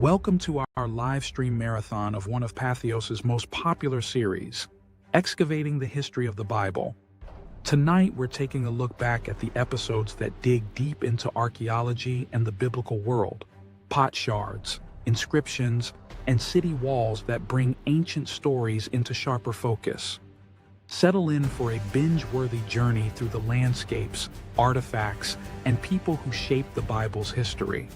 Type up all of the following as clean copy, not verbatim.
Welcome to our live stream marathon of one of Patheos' most popular series, Excavating the History of the Bible. Tonight, we're taking a look back at the episodes that dig deep into archaeology and the biblical world, pot shards, inscriptions, and city walls that bring ancient stories into sharper focus. Settle in for a binge-worthy journey through the landscapes, artifacts, and people who shaped the Bible's history.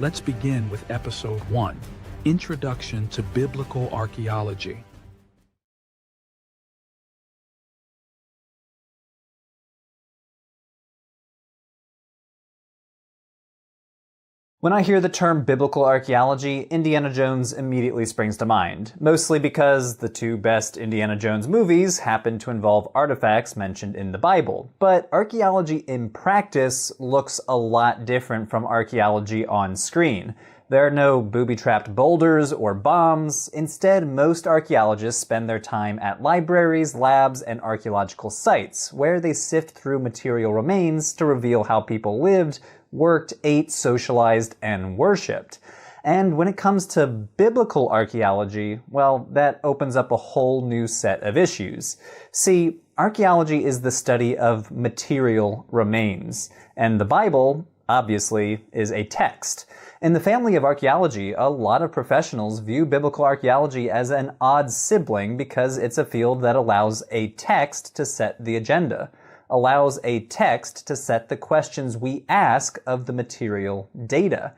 Let's begin with Episode 1, Introduction to Biblical Archaeology. When I hear the term biblical archaeology, Indiana Jones immediately springs to mind, mostly because the two best Indiana Jones movies happen to involve artifacts mentioned in the Bible. But archaeology in practice looks a lot different from archaeology on screen. There are no booby-trapped boulders or bombs. Instead, most archaeologists spend their time at libraries, labs, and archaeological sites, where they sift through material remains to reveal how people lived, worked, ate, socialized, and worshipped. And when it comes to biblical archaeology, well, that opens up a whole new set of issues. See, archaeology is the study of material remains, and the Bible, obviously, is a text. In the family of archaeology, a lot of professionals view biblical archaeology as an odd sibling because it's a field that allows a text to set the agenda, allows a text to set the questions we ask of the material data.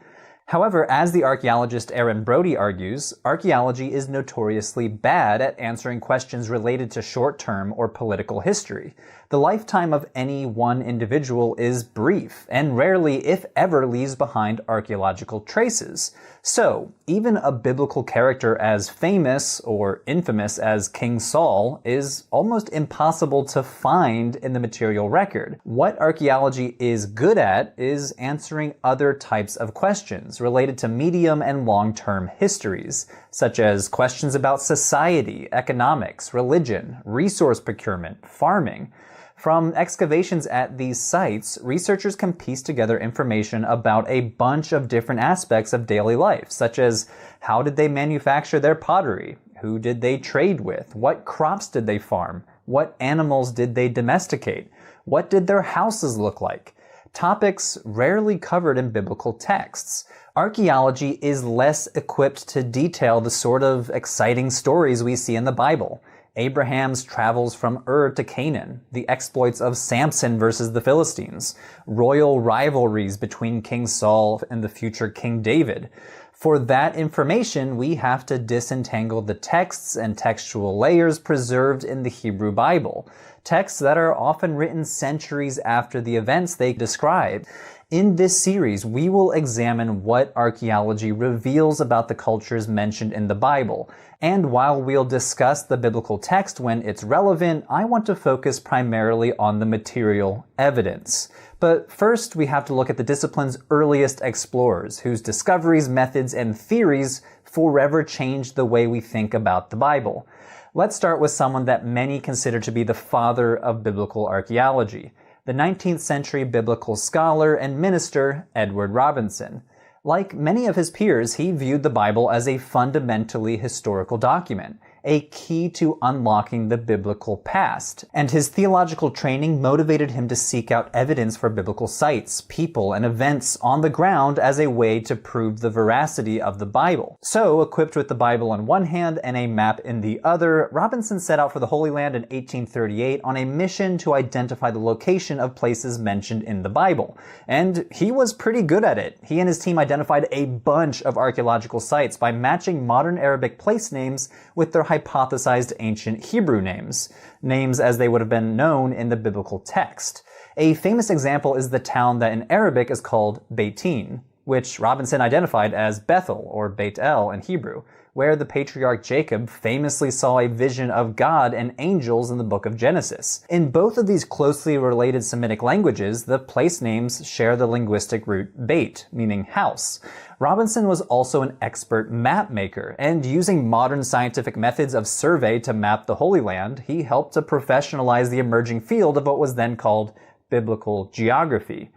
However, as the archaeologist Aaron Brody argues, archaeology is notoriously bad at answering questions related to short-term or political history. The lifetime of any one individual is brief, and rarely, if ever, leaves behind archaeological traces. So, even a biblical character as famous or infamous as King Saul is almost impossible to find in the material record. What archaeology is good at is answering other types of questions related to medium and long-term histories, such as questions about society, economics, religion, resource procurement, farming. From excavations at these sites, researchers can piece together information about a bunch of different aspects of daily life, such as how did they manufacture their pottery, who did they trade with, what crops did they farm, what animals did they domesticate, what did their houses look like. Topics rarely covered in biblical texts. Archaeology is less equipped to detail the sort of exciting stories we see in the Bible. Abraham's travels from Ur to Canaan, the exploits of Samson versus the Philistines, royal rivalries between King Saul and the future King David. For that information, we have to disentangle the texts and textual layers preserved in the Hebrew Bible, texts that are often written centuries after the events they describe. In this series, we will examine what archaeology reveals about the cultures mentioned in the Bible. And while we'll discuss the biblical text when it's relevant, I want to focus primarily on the material evidence. But first, we have to look at the discipline's earliest explorers, whose discoveries, methods, and theories forever changed the way we think about the Bible. Let's start with someone that many consider to be the father of biblical archaeology, the 19th century biblical scholar and minister Edward Robinson. Like many of his peers, he viewed the Bible as a fundamentally historical document, a key to unlocking the biblical past. And his theological training motivated him to seek out evidence for biblical sites, people, and events on the ground as a way to prove the veracity of the Bible. So, equipped with the Bible on one hand and a map in the other, Robinson set out for the Holy Land in 1838 on a mission to identify the location of places mentioned in the Bible. And he was pretty good at it. He and his team identified a bunch of archaeological sites by matching modern Arabic place names with their hypothesized ancient Hebrew names as they would have been known in the biblical text. A famous example is the town that in Arabic is called Beitin, which Robinson identified as Bethel or Beit El in Hebrew, where the patriarch Jacob famously saw a vision of God and angels in the book of Genesis. In both of these closely related Semitic languages, the place names share the linguistic root Beit, meaning house. Robinson was also an expert map maker, and using modern scientific methods of survey to map the Holy Land, he helped to professionalize the emerging field of what was then called biblical geography.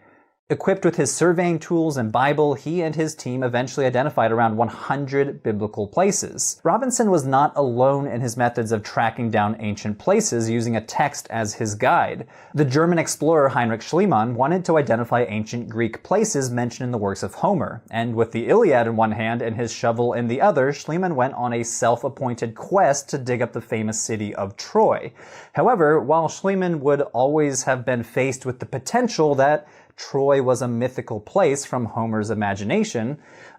Equipped with his surveying tools and Bible, he and his team eventually identified around 100 biblical places. Robinson was not alone in his methods of tracking down ancient places using a text as his guide. The German explorer Heinrich Schliemann wanted to identify ancient Greek places mentioned in the works of Homer, and with the Iliad in one hand and his shovel in the other, Schliemann went on a self-appointed quest to dig up the famous city of Troy. However, while Schliemann would always have been faced with the potential that Troy was a mythical place from Homer's imagination,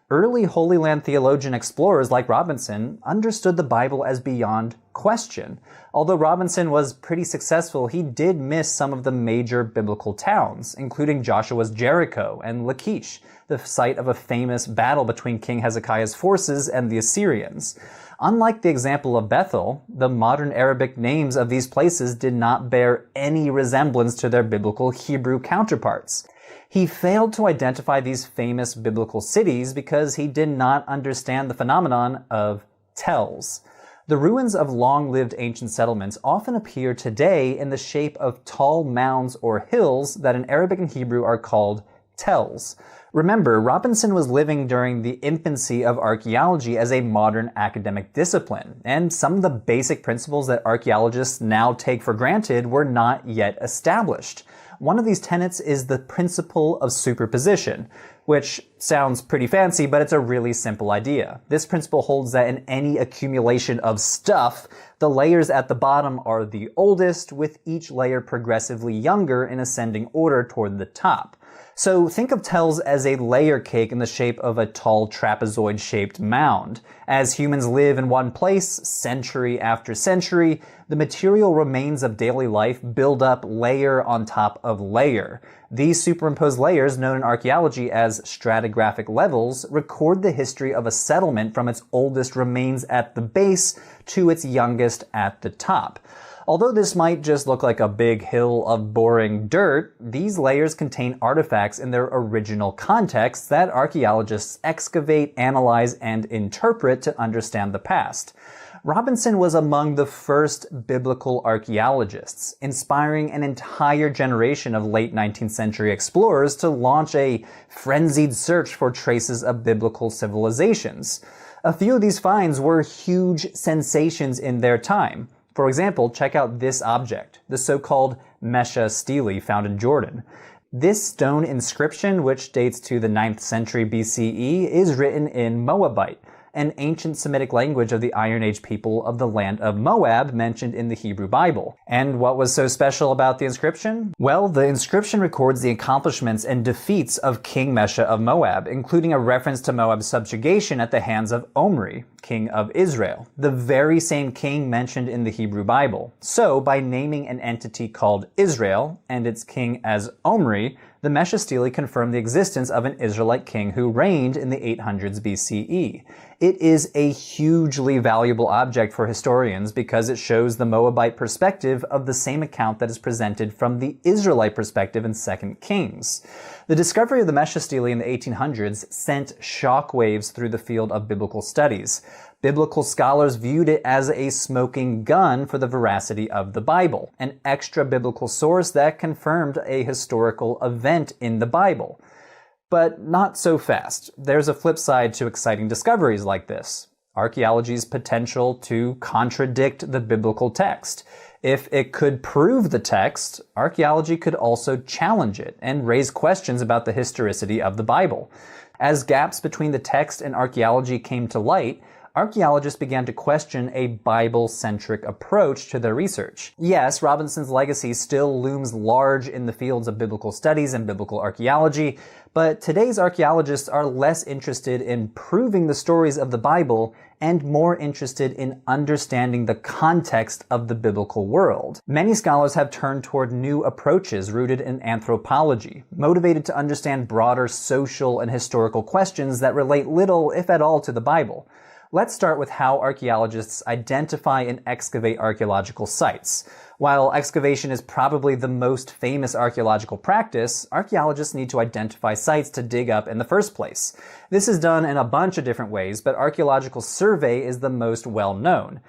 early Holy Land theologian explorers like Robinson understood the Bible as beyond question. Although Robinson was pretty successful, he did miss some of the major biblical towns, including Joshua's Jericho and Lachish, the site of a famous battle between King Hezekiah's forces and the Assyrians. Unlike the example of Bethel, the modern Arabic names of these places did not bear any resemblance to their biblical Hebrew counterparts. He failed to identify these famous biblical cities because he did not understand the phenomenon of tells. The ruins of long-lived ancient settlements often appear today in the shape of tall mounds or hills that in Arabic and Hebrew are called tells. Remember, Robinson was living during the infancy of archaeology as a modern academic discipline, and some of the basic principles that archaeologists now take for granted were not yet established. One of these tenets is the principle of superposition, which sounds pretty fancy, but it's a really simple idea. This principle holds that in any accumulation of stuff, the layers at the bottom are the oldest, with each layer progressively younger in ascending order toward the top. So think of tells as a layer cake in the shape of a tall trapezoid-shaped mound. As humans live in one place, century after century, the material remains of daily life build up layer on top of layer. These superimposed layers, known in archaeology as stratigraphic levels, record the history of a settlement from its oldest remains at the base to its youngest at the top. Although this might just look like a big hill of boring dirt, these layers contain artifacts in their original contexts that archaeologists excavate, analyze, and interpret to understand the past. Robinson was among the first biblical archaeologists, inspiring an entire generation of late 19th century explorers to launch a frenzied search for traces of biblical civilizations. A few of these finds were huge sensations in their time. For example, check out this object, the so-called Mesha stele found in Jordan. This stone inscription, which dates to the 9th century BCE, is written in Moabite, an ancient Semitic language of the Iron Age people of the land of Moab mentioned in the Hebrew Bible. And what was so special about the inscription? Well, the inscription records the accomplishments and defeats of King Mesha of Moab, including a reference to Moab's subjugation at the hands of Omri, king of Israel, the very same king mentioned in the Hebrew Bible. So, by naming an entity called Israel and its king as Omri, the Mesha stele confirmed the existence of an Israelite king who reigned in the 800s BCE. It is a hugely valuable object for historians because it shows the Moabite perspective of the same account that is presented from the Israelite perspective in 2 Kings. The discovery of the Mesha stele in the 1800s sent shockwaves through the field of biblical studies. Biblical scholars viewed it as a smoking gun for the veracity of the Bible, an extra-biblical source that confirmed a historical event in the Bible. But not so fast. There's a flip side to exciting discoveries like this: archaeology's potential to contradict the biblical text. If it could prove the text, archaeology could also challenge it and raise questions about the historicity of the Bible. As gaps between the text and archaeology came to light, archaeologists began to question a Bible-centric approach to their research. Yes, Robinson's legacy still looms large in the fields of biblical studies and biblical archaeology, but today's archaeologists are less interested in proving the stories of the Bible and more interested in understanding the context of the biblical world. Many scholars have turned toward new approaches rooted in anthropology, motivated to understand broader social and historical questions that relate little, if at all, to the Bible. Let's start with how archaeologists identify and excavate archaeological sites. While excavation is probably the most famous archaeological practice, archaeologists need to identify sites to dig up in the first place. This is done in a bunch of different ways, but archaeological survey is the most well-known.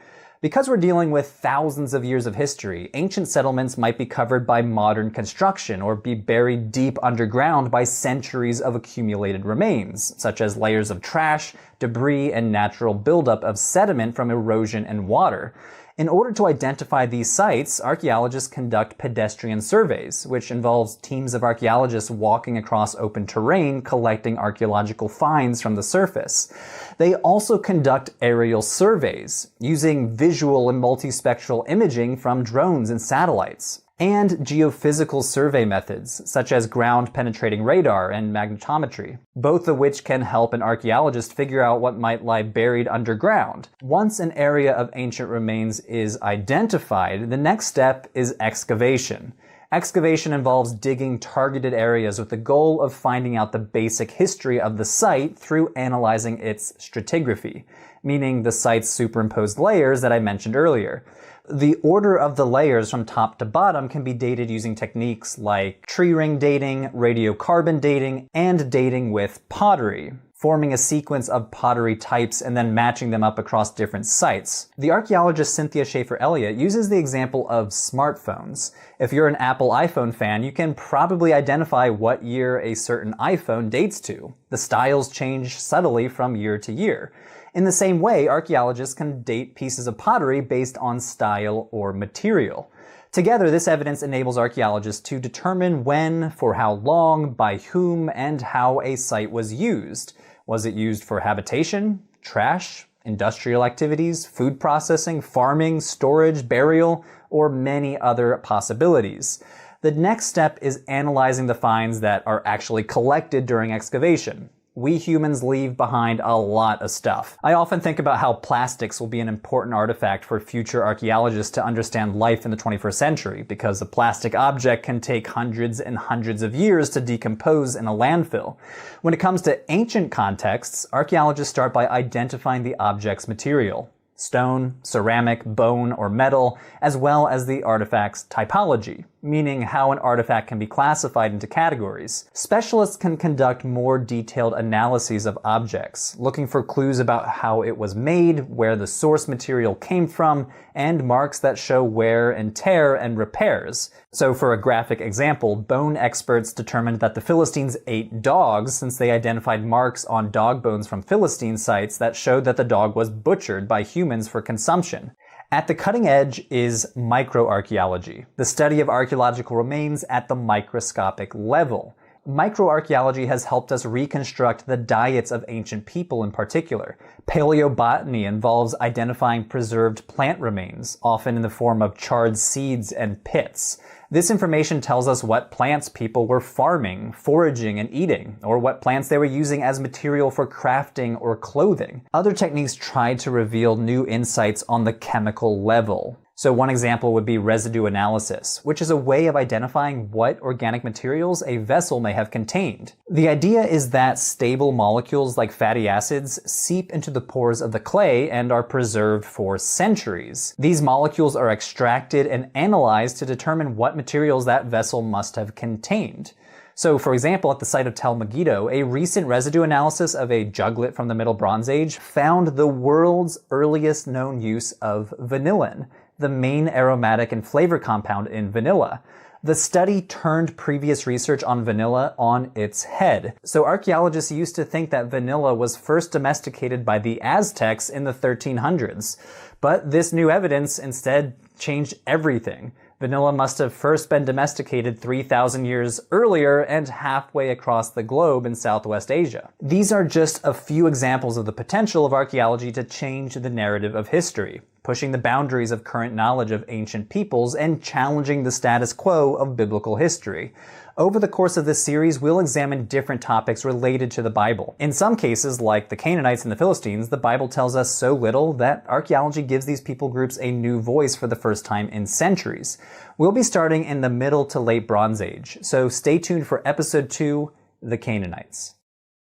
Because we're dealing with thousands of years of history, ancient settlements might be covered by modern construction or be buried deep underground by centuries of accumulated remains, such as layers of trash, debris, and natural buildup of sediment from erosion and water. In order to identify these sites, archaeologists conduct pedestrian surveys, which involves teams of archaeologists walking across open terrain collecting archaeological finds from the surface. They also conduct aerial surveys, using visual and multispectral imaging from drones and satellites, and geophysical survey methods, such as ground-penetrating radar and magnetometry, both of which can help an archaeologist figure out what might lie buried underground. Once an area of ancient remains is identified, the next step is excavation. Excavation involves digging targeted areas with the goal of finding out the basic history of the site through analyzing its stratigraphy, meaning the site's superimposed layers that I mentioned earlier. The order of the layers from top to bottom can be dated using techniques like tree ring dating, radiocarbon dating, and dating with pottery, forming a sequence of pottery types and then matching them up across different sites. The archaeologist Cynthia Schaefer-Elliott uses the example of smartphones. If you're an Apple iPhone fan, you can probably identify what year a certain iPhone dates to. The styles change subtly from year to year. In the same way, archaeologists can date pieces of pottery based on style or material. Together, this evidence enables archaeologists to determine when, for how long, by whom, and how a site was used. Was it used for habitation, trash, industrial activities, food processing, farming, storage, burial, or many other possibilities? The next step is analyzing the finds that are actually collected during excavation. We humans leave behind a lot of stuff. I often think about how plastics will be an important artifact for future archaeologists to understand life in the 21st century, because a plastic object can take hundreds and hundreds of years to decompose in a landfill. When it comes to ancient contexts, archaeologists start by identifying the object's material. Stone, ceramic, bone, or metal, as well as the artifact's typology, meaning how an artifact can be classified into categories. Specialists can conduct more detailed analyses of objects, looking for clues about how it was made, where the source material came from, and marks that show wear and tear and repairs. So for a graphic example, bone experts determined that the Philistines ate dogs since they identified marks on dog bones from Philistine sites that showed that the dog was butchered by humans for consumption. At the cutting edge is microarchaeology, the study of archaeological remains at the microscopic level. Microarchaeology has helped us reconstruct the diets of ancient people in particular. Paleobotany involves identifying preserved plant remains, often in the form of charred seeds and pits. This information tells us what plants people were farming, foraging, and eating, or what plants they were using as material for crafting or clothing. Other techniques try to reveal new insights on the chemical level. So one example would be residue analysis, which is a way of identifying what organic materials a vessel may have contained. The idea is that stable molecules like fatty acids seep into the pores of the clay and are preserved for centuries. These molecules are extracted and analyzed to determine what materials that vessel must have contained. So, for example, at the site of Tel Megiddo, a recent residue analysis of a juglet from the Middle Bronze Age found the world's earliest known use of vanillin, the main aromatic and flavor compound in vanilla. The study turned previous research on vanilla on its head. So archaeologists used to think that vanilla was first domesticated by the Aztecs in the 1300s. But this new evidence instead changed everything. Vanilla must have first been domesticated 3,000 years earlier and halfway across the globe in Southwest Asia. These are just a few examples of the potential of archaeology to change the narrative of history, pushing the boundaries of current knowledge of ancient peoples and challenging the status quo of biblical history. Over the course of this series, we'll examine different topics related to the Bible. In some cases, like the Canaanites and the Philistines, the Bible tells us so little that archaeology gives these people groups a new voice for the first time in centuries. We'll be starting in the Middle to Late Bronze Age, so stay tuned for Episode 2, The Canaanites.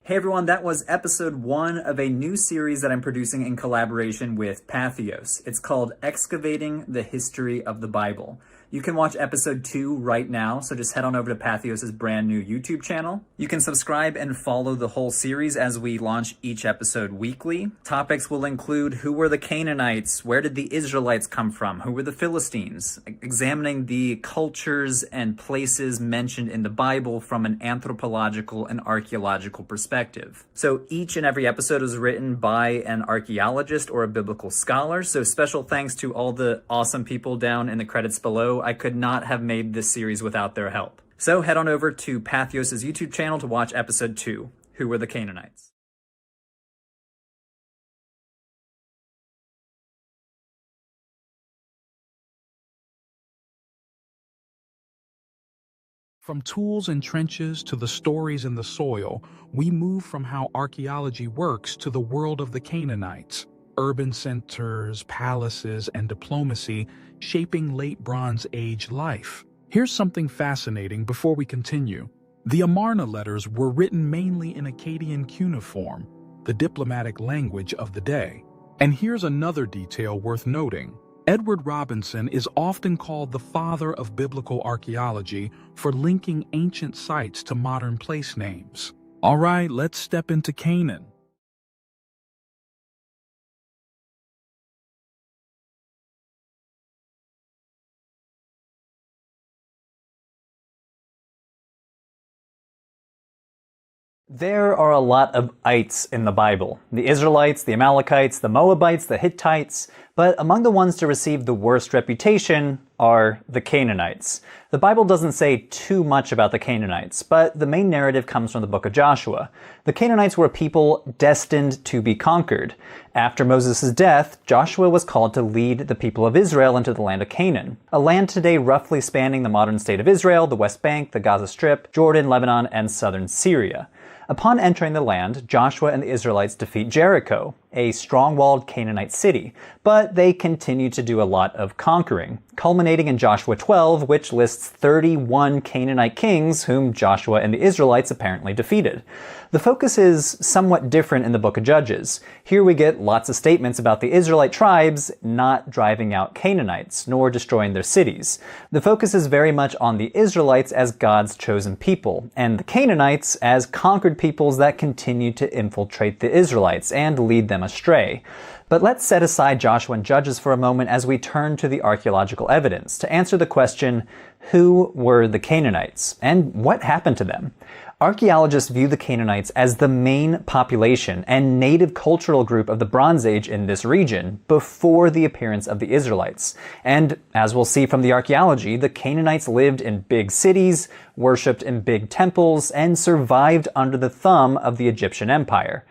Hey everyone, that was Episode 1 of a new series that I'm producing in collaboration with Patheos. It's called Excavating the History of the Bible. You can watch episode 2 right now, so just head on over to Patheos' brand new YouTube channel. You can subscribe and follow the whole series as we launch each episode weekly. Topics will include who were the Canaanites, where did the Israelites come from, who were the Philistines, examining the cultures and places mentioned in the Bible from an anthropological and archaeological perspective. So each and every episode is written by an archaeologist or a biblical scholar, so special thanks to all the awesome people down in the credits below. I could not have made this series without their help. So head on over to Patheos' YouTube channel to watch episode 2, Who Were the Canaanites? From tools and trenches to the stories in the soil, we move from how archaeology works to the world of the Canaanites. Urban centers, palaces, and diplomacy shaping late Bronze Age life. Here's something fascinating before we continue. The Amarna letters were written mainly in Akkadian cuneiform, the diplomatic language of the day. And here's another detail worth noting. Edward Robinson is often called the father of biblical archaeology for linking ancient sites to modern place names. All right, let's step into Canaan. There are a lot of ites in the Bible. The Israelites, the Amalekites, the Moabites, the Hittites, but among the ones to receive the worst reputation are the Canaanites. The Bible doesn't say too much about the Canaanites, but the main narrative comes from the book of Joshua. The Canaanites were a people destined to be conquered. After Moses' death, Joshua was called to lead the people of Israel into the land of Canaan, a land today roughly spanning the modern state of Israel, the West Bank, the Gaza Strip, Jordan, Lebanon, and southern Syria. Upon entering the land, Joshua and the Israelites defeat Jericho, a strong-walled Canaanite city, but they continue to do a lot of conquering, culminating in Joshua 12, which lists 31 Canaanite kings whom Joshua and the Israelites apparently defeated. The focus is somewhat different in the book of Judges. Here we get lots of statements about the Israelite tribes not driving out Canaanites, nor destroying their cities. The focus is very much on the Israelites as God's chosen people, and the Canaanites as conquered peoples that continue to infiltrate the Israelites and lead them astray. But let's set aside Joshua and Judges for a moment as we turn to the archaeological evidence to answer the question, who were the Canaanites, and what happened to them? Archaeologists view the Canaanites as the main population and native cultural group of the Bronze Age in this region before the appearance of the Israelites. And as we'll see from the archaeology, the Canaanites lived in big cities, worshipped in big temples, and survived under the thumb of the Egyptian Empire.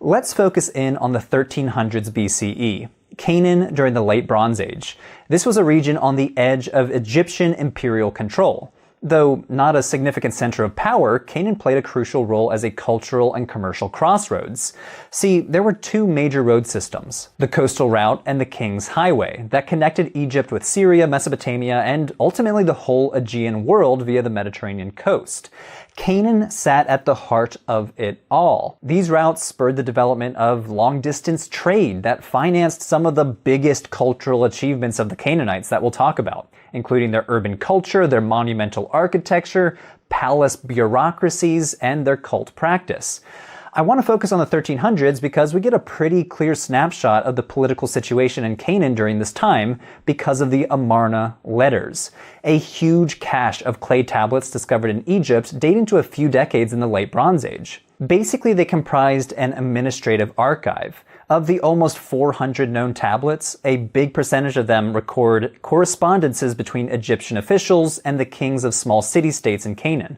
Let's focus in on the 1300s BCE. Canaan during the Late Bronze Age. This was a region on the edge of Egyptian imperial control. Though not a significant center of power, Canaan played a crucial role as a cultural and commercial crossroads. See, there were two major road systems, the coastal route and the King's Highway, that connected Egypt with Syria, Mesopotamia, and ultimately the whole Aegean world via the Mediterranean coast. Canaan sat at the heart of it all. These routes spurred the development of long-distance trade that financed some of the biggest cultural achievements of the Canaanites that we'll talk about, including their urban culture, their monumental architecture, palace bureaucracies, and their cult practice. I want to focus on the 1300s because we get a pretty clear snapshot of the political situation in Canaan during this time because of the Amarna letters, a huge cache of clay tablets discovered in Egypt dating to a few decades in the Late Bronze Age. Basically, they comprised an administrative archive. Of the almost 400 known tablets, a big percentage of them record correspondences between Egyptian officials and the kings of small city-states in Canaan.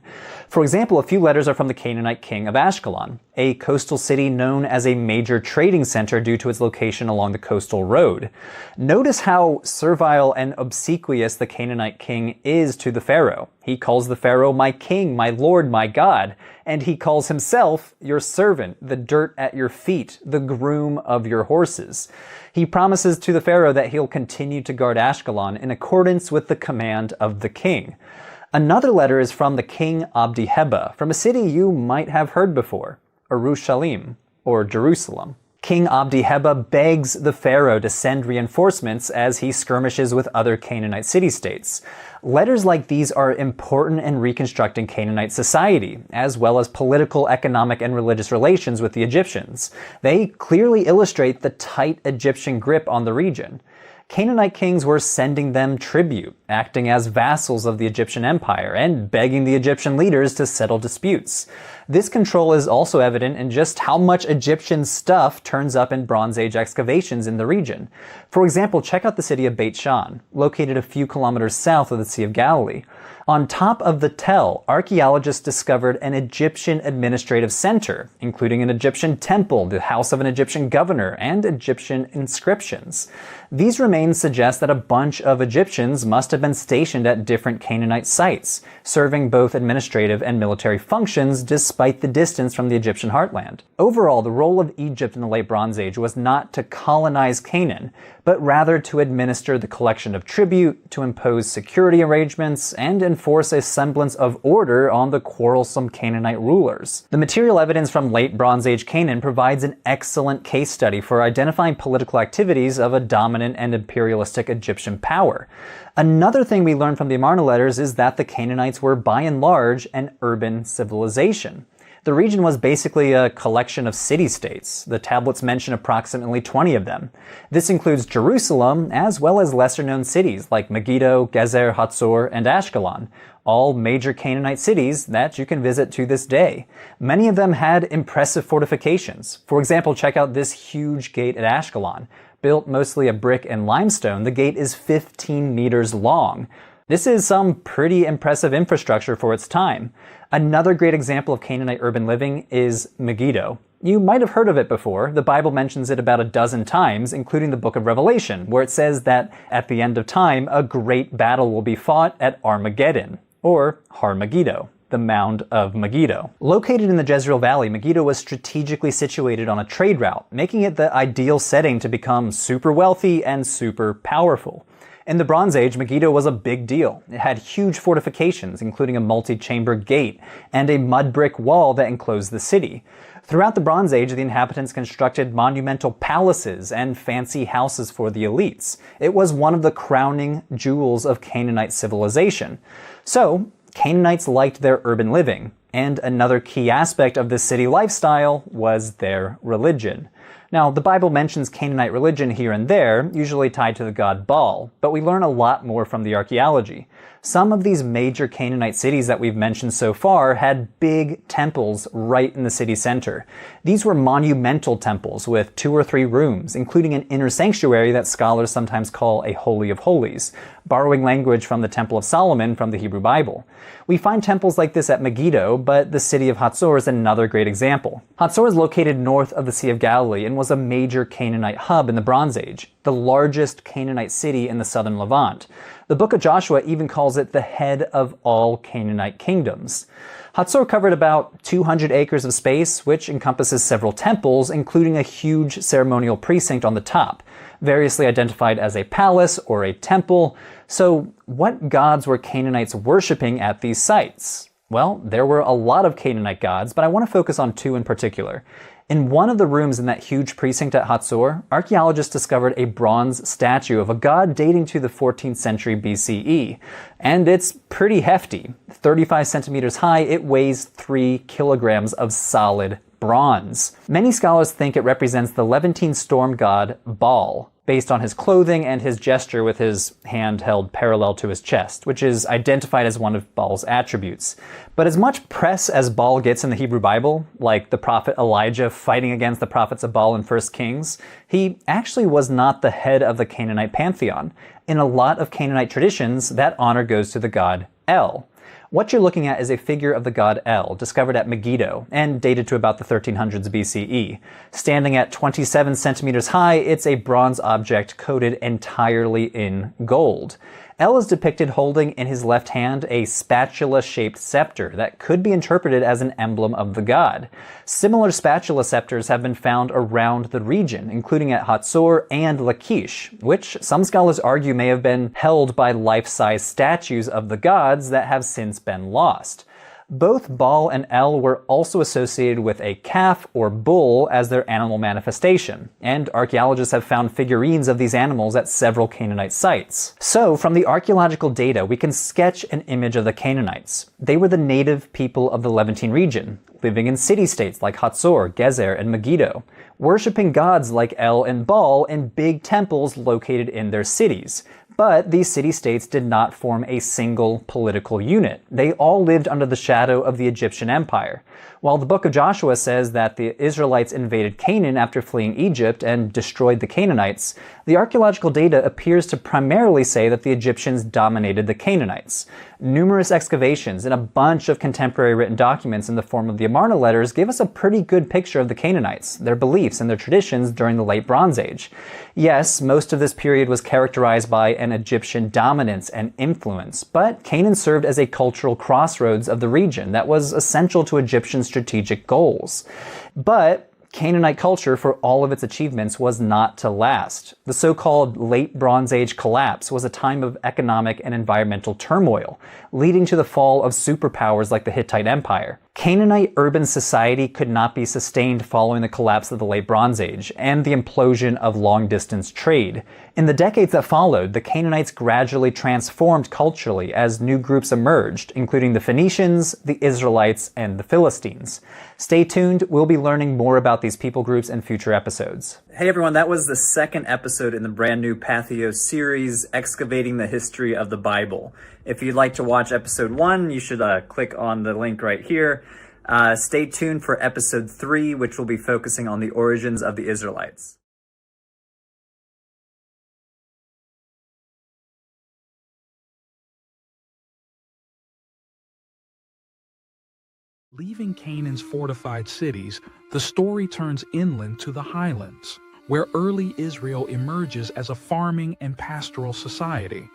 For example, a few letters are from the Canaanite king of Ashkelon, a coastal city known as a major trading center due to its location along the coastal road. Notice how servile and obsequious the Canaanite king is to the pharaoh. He calls the pharaoh my king, my lord, my god, and he calls himself your servant, the dirt at your feet, the groom of your horses. He promises to the pharaoh that he'll continue to guard Ashkelon in accordance with the command of the king. Another letter is from the king Abdi-Heba, from a city you might have heard before, Urushalim, or Jerusalem. King Abdi-Heba begs the pharaoh to send reinforcements as he skirmishes with other Canaanite city-states. Letters like these are important in reconstructing Canaanite society, as well as political, economic, and religious relations with the Egyptians. They clearly illustrate the tight Egyptian grip on the region. Canaanite kings were sending them tribute, acting as vassals of the Egyptian empire, and begging the Egyptian leaders to settle disputes. This control is also evident in just how much Egyptian stuff turns up in Bronze Age excavations in the region. For example, check out the city of Beit Shan, located a few kilometers south of the Sea of Galilee. On top of the Tell, archaeologists discovered an Egyptian administrative center, including an Egyptian temple, the house of an Egyptian governor, and Egyptian inscriptions. These remains suggest that a bunch of Egyptians must have been stationed at different Canaanite sites, serving both administrative and military functions despite the distance from the Egyptian heartland. Overall, the role of Egypt in the Late Bronze Age was not to colonize Canaan, but rather to administer the collection of tribute, to impose security arrangements, and enforce a semblance of order on the quarrelsome Canaanite rulers. The material evidence from Late Bronze Age Canaan provides an excellent case study for identifying political activities of a dominant and imperialistic Egyptian power. Another thing we learn from the Amarna letters is that the Canaanites were by and large an urban civilization. The region was basically a collection of city-states. The tablets mention approximately 20 of them. This includes Jerusalem, as well as lesser-known cities like Megiddo, Gezer, Hatzor, and Ashkelon, all major Canaanite cities that you can visit to this day. Many of them had impressive fortifications. For example, check out this huge gate at Ashkelon. Built mostly of brick and limestone, the gate is 15 meters long. This is some pretty impressive infrastructure for its time. Another great example of Canaanite urban living is Megiddo. You might have heard of it before. The Bible mentions it about a dozen times, including the book of Revelation, where it says that at the end of time, a great battle will be fought at Armageddon, or Har Megiddo, the Mound of Megiddo. Located in the Jezreel Valley, Megiddo was strategically situated on a trade route, making it the ideal setting to become super wealthy and super powerful. In the Bronze Age, Megiddo was a big deal. It had huge fortifications, including a multi-chamber gate and a mud brick wall that enclosed the city. Throughout the Bronze Age, the inhabitants constructed monumental palaces and fancy houses for the elites. It was one of the crowning jewels of Canaanite civilization. So, Canaanites liked their urban living, and another key aspect of this city lifestyle was their religion. Now, the Bible mentions Canaanite religion here and there, usually tied to the god Baal, but we learn a lot more from the archaeology. Some of these major Canaanite cities that we've mentioned so far had big temples right in the city center. These were monumental temples with 2 or 3 rooms, including an inner sanctuary that scholars sometimes call a Holy of Holies, borrowing language from the Temple of Solomon from the Hebrew Bible. We find temples like this at Megiddo, but the city of Hatzor is another great example. Hatzor is located north of the Sea of Galilee and was a major Canaanite hub in the Bronze Age, the largest Canaanite city in the southern Levant. The book of Joshua even calls it the head of all Canaanite kingdoms. Hatzor covered about 200 acres of space, which encompasses several temples, including a huge ceremonial precinct on the top, variously identified as a palace or a temple. So, what gods were Canaanites worshipping at these sites? Well, there were a lot of Canaanite gods, but I want to focus on 2 in particular. In one of the rooms in that huge precinct at Hatzor, archaeologists discovered a bronze statue of a god dating to the 14th century BCE. And it's pretty hefty. 35 centimeters high, it weighs 3 kilograms of solid bronze. Many scholars think it represents the Levantine storm god Baal, based on his clothing and his gesture with his hand held parallel to his chest, which is identified as one of Baal's attributes. But as much press as Baal gets in the Hebrew Bible, like the prophet Elijah fighting against the prophets of Baal in 1 Kings, he actually was not the head of the Canaanite pantheon. In a lot of Canaanite traditions, that honor goes to the god El. What you're looking at is a figure of the god El, discovered at Megiddo, and dated to about the 1300s BCE. Standing at 27 centimeters high, it's a bronze object coated entirely in gold. El is depicted holding in his left hand a spatula-shaped scepter that could be interpreted as an emblem of the god. Similar spatula scepters have been found around the region, including at Hatzor and Lachish, which some scholars argue may have been held by life-size statues of the gods that have since been lost. Both Baal and El were also associated with a calf or bull as their animal manifestation, and archaeologists have found figurines of these animals at several Canaanite sites. So, from the archaeological data, we can sketch an image of the Canaanites. They were the native people of the Levantine region, living in city-states like Hatzor, Gezer, and Megiddo, worshipping gods like El and Baal in big temples located in their cities. But these city-states did not form a single political unit. They all lived under the shadow of the Egyptian Empire. While the book of Joshua says that the Israelites invaded Canaan after fleeing Egypt and destroyed the Canaanites, the archaeological data appears to primarily say that the Egyptians dominated the Canaanites. Numerous excavations and a bunch of contemporary written documents in the form of the Amarna letters give us a pretty good picture of the Canaanites, their beliefs, and their traditions during the Late Bronze Age. Yes, most of this period was characterized by an Egyptian dominance and influence, but Canaan served as a cultural crossroads of the region that was essential to Egyptian strategic goals. But Canaanite culture, for all of its achievements, was not to last. The so-called Late Bronze Age collapse was a time of economic and environmental turmoil, leading to the fall of superpowers like the Hittite Empire. Canaanite urban society could not be sustained following the collapse of the Late Bronze Age and the implosion of long-distance trade. In the decades that followed, the Canaanites gradually transformed culturally as new groups emerged, including the Phoenicians, the Israelites, and the Philistines. Stay tuned, we'll be learning more about these people groups in future episodes. Hey everyone, that was the second episode in the brand new Patheos series, Excavating the History of the Bible. If you'd like to watch episode 1, you should click on the link right here. Stay tuned for episode 3, which will be focusing on the origins of the Israelites. Leaving Canaan's fortified cities, the story turns inland to the highlands, where early Israel emerges as a farming and pastoral society.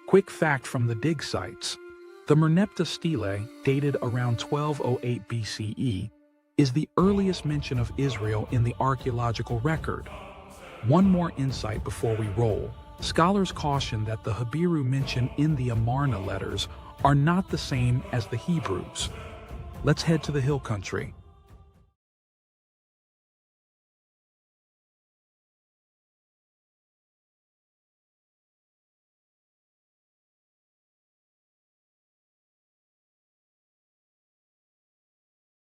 Quick fact from the dig sites: the Merneptah stele, dated around 1208 BCE, is the earliest mention of Israel in the archaeological record. One more insight before we roll. Scholars caution that the Hebrew mentioned in the Amarna letters are not the same as the Hebrews. Let's head to the hill country.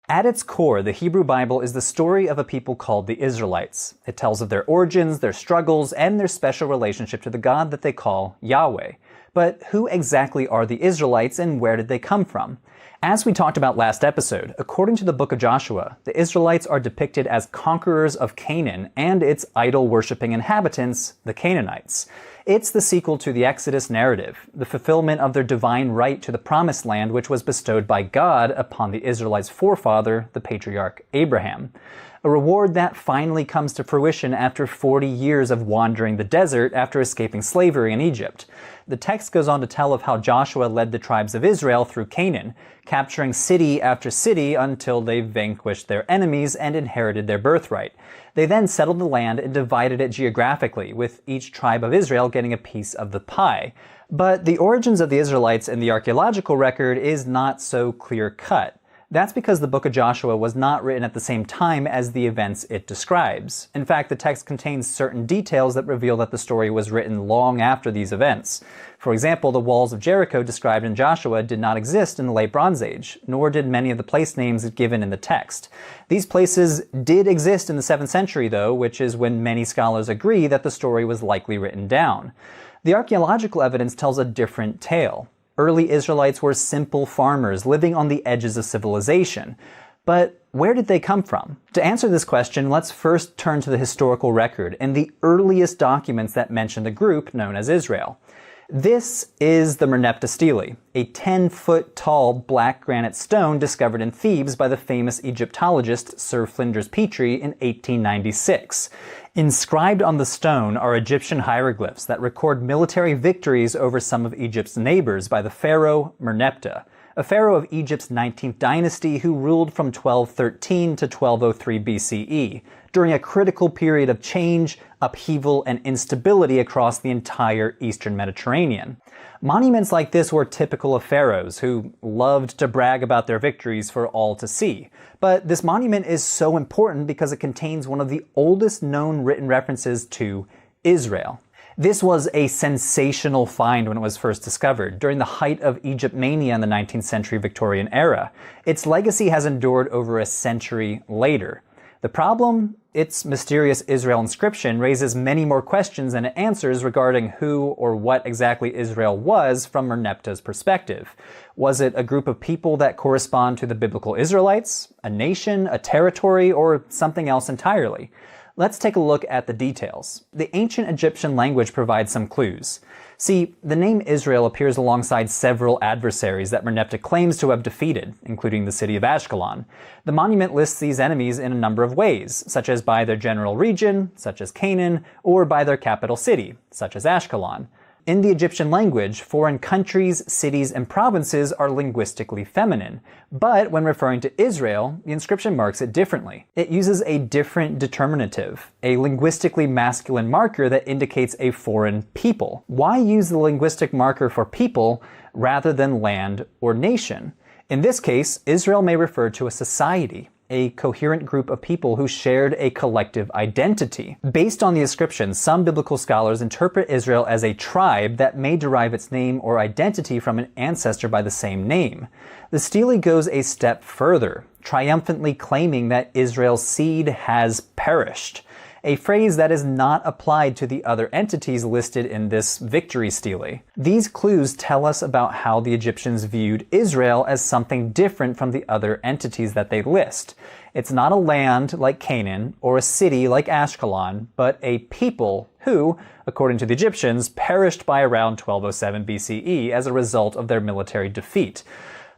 At its core, the Hebrew Bible is the story of a people called the Israelites. It tells of their origins, their struggles, and their special relationship to the God that they call Yahweh. But who exactly are the Israelites and where did they come from? As we talked about last episode, according to the book of Joshua, the Israelites are depicted as conquerors of Canaan and its idol-worshipping inhabitants, the Canaanites. It's the sequel to the Exodus narrative, the fulfillment of their divine right to the promised land which was bestowed by God upon the Israelites' forefather, the patriarch Abraham. A reward that finally comes to fruition after 40 years of wandering the desert after escaping slavery in Egypt. The text goes on to tell of how Joshua led the tribes of Israel through Canaan, capturing city after city until they vanquished their enemies and inherited their birthright. They then settled the land and divided it geographically, with each tribe of Israel getting a piece of the pie. But the origins of the Israelites in the archaeological record is not so clear-cut. That's because the book of Joshua was not written at the same time as the events it describes. In fact, the text contains certain details that reveal that the story was written long after these events. For example, the walls of Jericho described in Joshua did not exist in the Late Bronze Age, nor did many of the place names given in the text. These places did exist in the 7th century, though, which is when many scholars agree that the story was likely written down. The archaeological evidence tells a different tale. Early Israelites were simple farmers living on the edges of civilization. But where did they come from? To answer this question, let's first turn to the historical record and the earliest documents that mention the group known as Israel. This is the Merneptah stele, a 10-foot tall black granite stone discovered in Thebes by the famous Egyptologist Sir Flinders Petrie in 1896. Inscribed on the stone are Egyptian hieroglyphs that record military victories over some of Egypt's neighbors by the pharaoh Merneptah. a pharaoh of Egypt's 19th dynasty who ruled from 1213 to 1203 BCE, during a critical period of change, upheaval, and instability across the entire eastern Mediterranean. Monuments like this were typical of pharaohs, who loved to brag about their victories for all to see. But this monument is so important because it contains one of the oldest known written references to Israel. This was a sensational find when it was first discovered, during the height of Egypt mania in the 19th century Victorian era. Its legacy has endured over a century later. The problem? Its mysterious Israel inscription raises many more questions than it answers regarding who or what exactly Israel was from Merneptah's perspective. Was it a group of people that correspond to the biblical Israelites, a nation, a territory, or something else entirely? Let's take a look at the details. The ancient Egyptian language provides some clues. See, the name Israel appears alongside several adversaries that Merneptah claims to have defeated, including the city of Ashkelon. The monument lists these enemies in a number of ways, such as by their general region, such as Canaan, or by their capital city, such as Ashkelon. In the Egyptian language, foreign countries, cities, and provinces are linguistically feminine. But when referring to Israel, the inscription marks it differently. It uses a different determinative, a linguistically masculine marker that indicates a foreign people. Why use the linguistic marker for people rather than land or nation? In this case, Israel may refer to a society, a coherent group of people who shared a collective identity. Based on the inscription, some biblical scholars interpret Israel as a tribe that may derive its name or identity from an ancestor by the same name. The stele goes a step further, triumphantly claiming that Israel's seed has perished, a phrase that is not applied to the other entities listed in this victory stele. These clues tell us about how the Egyptians viewed Israel as something different from the other entities that they list. It's not a land like Canaan or a city like Ashkelon, but a people who, according to the Egyptians, perished by around 1207 BCE as a result of their military defeat.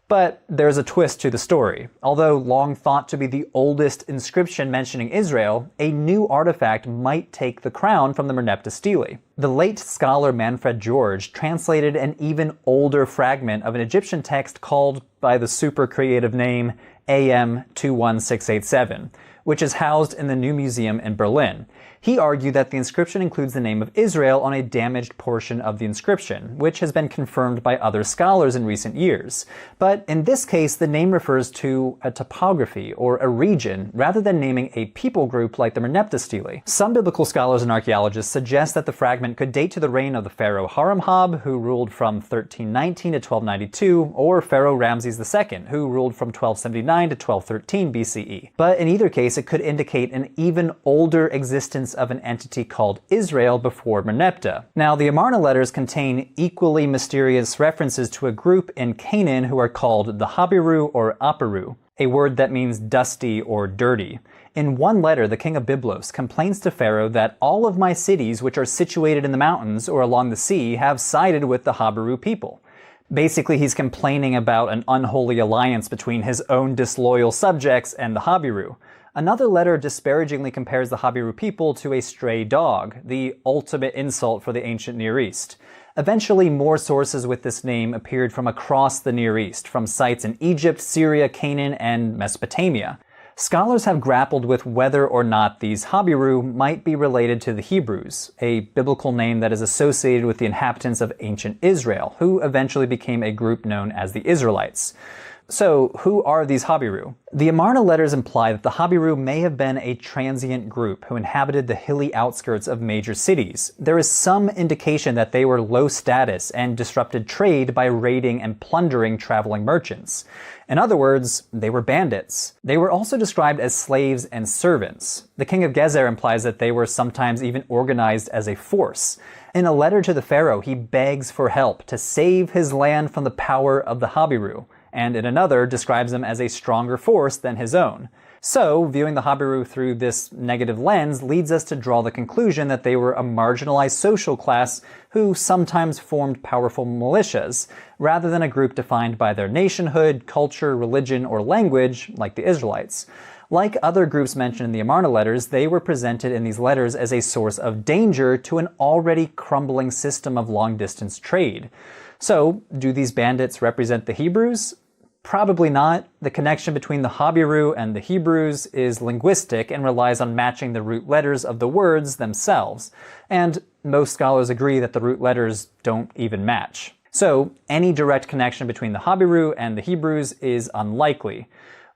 But there's a twist to the story. Although long thought to be the oldest inscription mentioning Israel, a new artifact might take the crown from the Merneptah stele. The late scholar Manfred George translated an even older fragment of an Egyptian text called by the super creative name AM 21687, which is housed in the New Museum in Berlin. He argued that the inscription includes the name of Israel on a damaged portion of the inscription, which has been confirmed by other scholars in recent years. But in this case, the name refers to a topography or a region rather than naming a people group like the Merneptah stele. Some biblical scholars and archaeologists suggest that the fragment could date to the reign of the pharaoh Haramhab, who ruled from 1319 to 1292, or Pharaoh Ramses II, who ruled from 1279 to 1213 BCE. But in either case, it could indicate an even older existence of an entity called Israel before Merneptah. Now, the Amarna letters contain equally mysterious references to a group in Canaan who are called the Habiru or Aparu, a word that means dusty or dirty. In one letter, the king of Byblos complains to Pharaoh that all of my cities, which are situated in the mountains or along the sea, have sided with the Habiru people. Basically, he's complaining about an unholy alliance between his own disloyal subjects and the Habiru. Another letter disparagingly compares the Habiru people to a stray dog, the ultimate insult for the ancient Near East. Eventually, more sources with this name appeared from across the Near East, from sites in Egypt, Syria, Canaan, and Mesopotamia. Scholars have grappled with whether or not these Habiru might be related to the Hebrews, a biblical name that is associated with the inhabitants of ancient Israel, who eventually became a group known as the Israelites. So, who are these Habiru? The Amarna letters imply that the Habiru may have been a transient group who inhabited the hilly outskirts of major cities. There is some indication that they were low status and disrupted trade by raiding and plundering traveling merchants. In other words, they were bandits. They were also described as slaves and servants. The king of Gezer implies that they were sometimes even organized as a force. In a letter to the pharaoh, he begs for help to save his land from the power of the Habiru, and in another describes them as a stronger force than his own. So, viewing the Habiru through this negative lens leads us to draw the conclusion that they were a marginalized social class who sometimes formed powerful militias, rather than a group defined by their nationhood, culture, religion, or language, like the Israelites. Like other groups mentioned in the Amarna letters, they were presented in these letters as a source of danger to an already crumbling system of long-distance trade. So, do these bandits represent the Hebrews? Probably not. The connection between the Habiru and the Hebrews is linguistic and relies on matching the root letters of the words themselves. And most scholars agree that the root letters don't even match. So, any direct connection between the Habiru and the Hebrews is unlikely.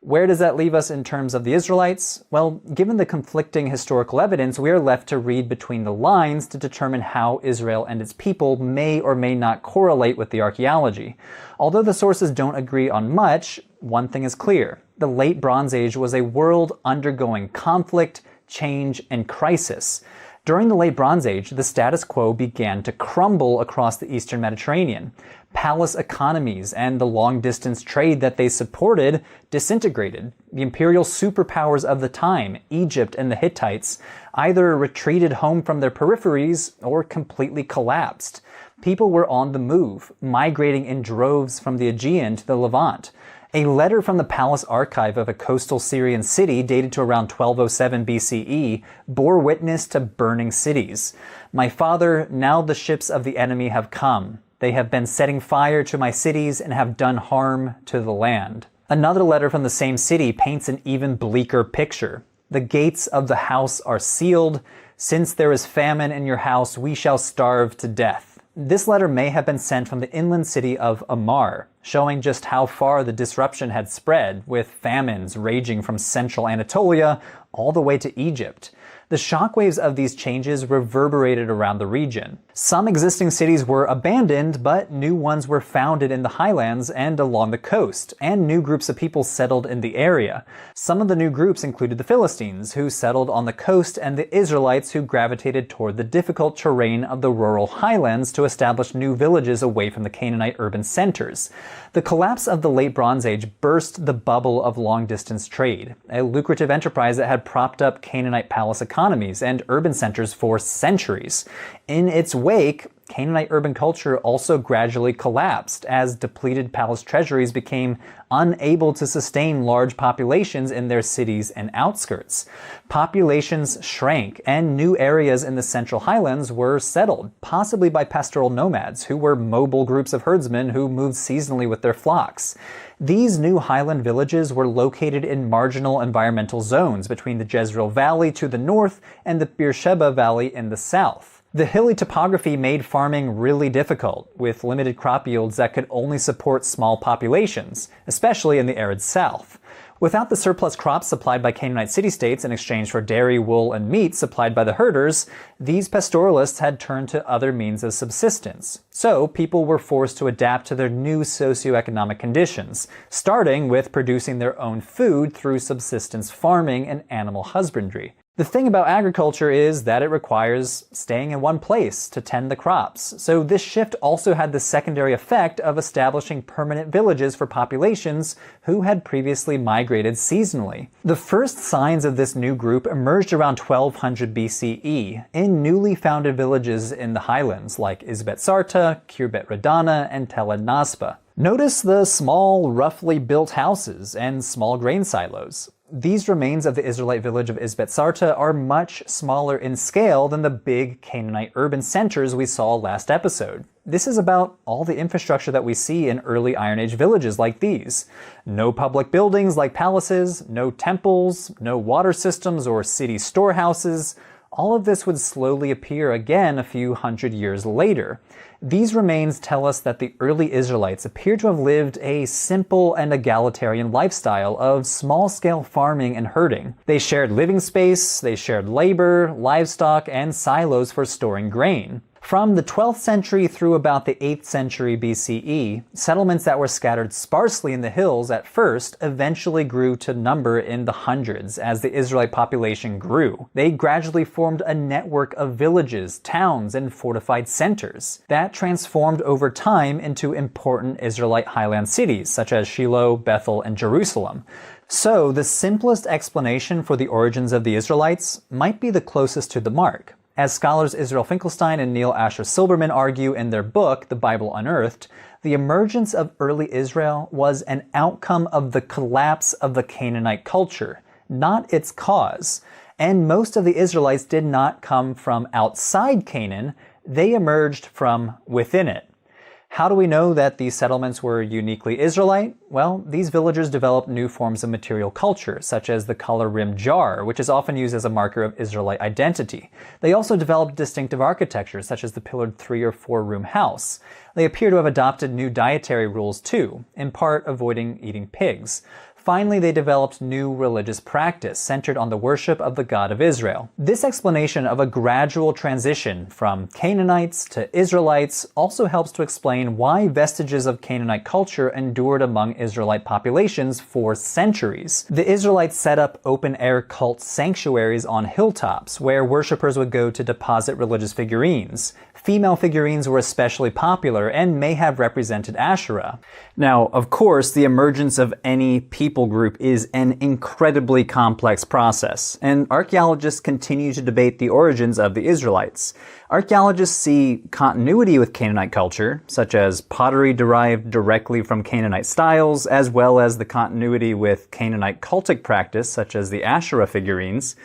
Where does that leave us in terms of the Israelites? Well, given the conflicting historical evidence, we are left to read between the lines to determine how Israel and its people may or may not correlate with the archaeology. Although the sources don't agree on much, one thing is clear. The Late Bronze Age was a world undergoing conflict, change, and crisis. During the Late Bronze Age, the status quo began to crumble across the Eastern Mediterranean. Palace economies and the long-distance trade that they supported disintegrated. The imperial superpowers of the time, Egypt and the Hittites, either retreated home from their peripheries or completely collapsed. People were on the move, migrating in droves from the Aegean to the Levant. A letter from the palace archive of a coastal Syrian city dated to around 1207 BCE bore witness to burning cities. "My father, now the ships of the enemy have come. They have been setting fire to my cities and have done harm to the land." Another letter from the same city paints an even bleaker picture. "The gates of the house are sealed. Since there is famine in your house, we shall starve to death." This letter may have been sent from the inland city of Amar, showing just how far the disruption had spread, with famines raging from central Anatolia all the way to Egypt. The shockwaves of these changes reverberated around the region. Some existing cities were abandoned, but new ones were founded in the highlands and along the coast, and new groups of people settled in the area. Some of the new groups included the Philistines, who settled on the coast, and the Israelites, who gravitated toward the difficult terrain of the rural highlands to establish new villages away from the Canaanite urban centers. The collapse of the Late Bronze Age burst the bubble of long-distance trade, a lucrative enterprise that had propped up Canaanite palace economies and urban centers for centuries. In its wake, Canaanite urban culture also gradually collapsed as depleted palace treasuries became unable to sustain large populations in their cities and outskirts. Populations shrank, and new areas in the Central Highlands were settled, possibly by pastoral nomads, who were mobile groups of herdsmen who moved seasonally with their flocks. These new highland villages were located in marginal environmental zones between the Jezreel Valley to the north and the Beersheba Valley in the south. The hilly topography made farming really difficult, with limited crop yields that could only support small populations, especially in the arid south. Without the surplus crops supplied by Canaanite city-states in exchange for dairy, wool, and meat supplied by the herders, these pastoralists had turned to other means of subsistence. So people were forced to adapt to their new socioeconomic conditions, starting with producing their own food through subsistence farming and animal husbandry. The thing about agriculture is that it requires staying in one place to tend the crops, so this shift also had the secondary effect of establishing permanent villages for populations who had previously migrated seasonally. The first signs of this new group emerged around 1200 BCE in newly founded villages in the highlands like Isbet Sarta, Khirbet Radana, and Tel Ed Nasba. Notice the small, roughly built houses and small grain silos. These remains of the Israelite village of Isbet Sarta are much smaller in scale than the big Canaanite urban centers we saw last episode. This is about all the infrastructure that we see in early Iron Age villages like these. No public buildings like palaces, no temples, no water systems or city storehouses. All of this would slowly appear again a few hundred years later. These remains tell us that the early Israelites appear to have lived a simple and egalitarian lifestyle of small-scale farming and herding. They shared living space, they shared labor, livestock, and silos for storing grain. From the 12th century through about the 8th century BCE, settlements that were scattered sparsely in the hills at first eventually grew to number in the hundreds as the Israelite population grew. They gradually formed a network of villages, towns, and fortified centers that transformed over time into important Israelite highland cities such as Shiloh, Bethel, and Jerusalem. So, the simplest explanation for the origins of the Israelites might be the closest to the mark. As scholars Israel Finkelstein and Neil Asher Silberman argue in their book, The Bible Unearthed, the emergence of early Israel was an outcome of the collapse of the Canaanite culture, not its cause. And most of the Israelites did not come from outside Canaan, they emerged from within it. How do we know that these settlements were uniquely Israelite? Well, these villagers developed new forms of material culture, such as the collar-rimmed jar, which is often used as a marker of Israelite identity. They also developed distinctive architecture, such as the pillared 3- or 4-room house. They appear to have adopted new dietary rules too, in part avoiding eating pigs. Finally, they developed new religious practice centered on the worship of the God of Israel. This explanation of a gradual transition from Canaanites to Israelites also helps to explain why vestiges of Canaanite culture endured among Israelite populations for centuries. The Israelites set up open-air cult sanctuaries on hilltops where worshippers would go to deposit religious figurines. Female figurines were especially popular and may have represented Asherah. Now, of course, the emergence of any people group is an incredibly complex process, and archaeologists continue to debate the origins of the Israelites. Archaeologists see continuity with Canaanite culture, such as pottery derived directly from Canaanite styles, as well as the continuity with Canaanite cultic practice, such as the Asherah figurines.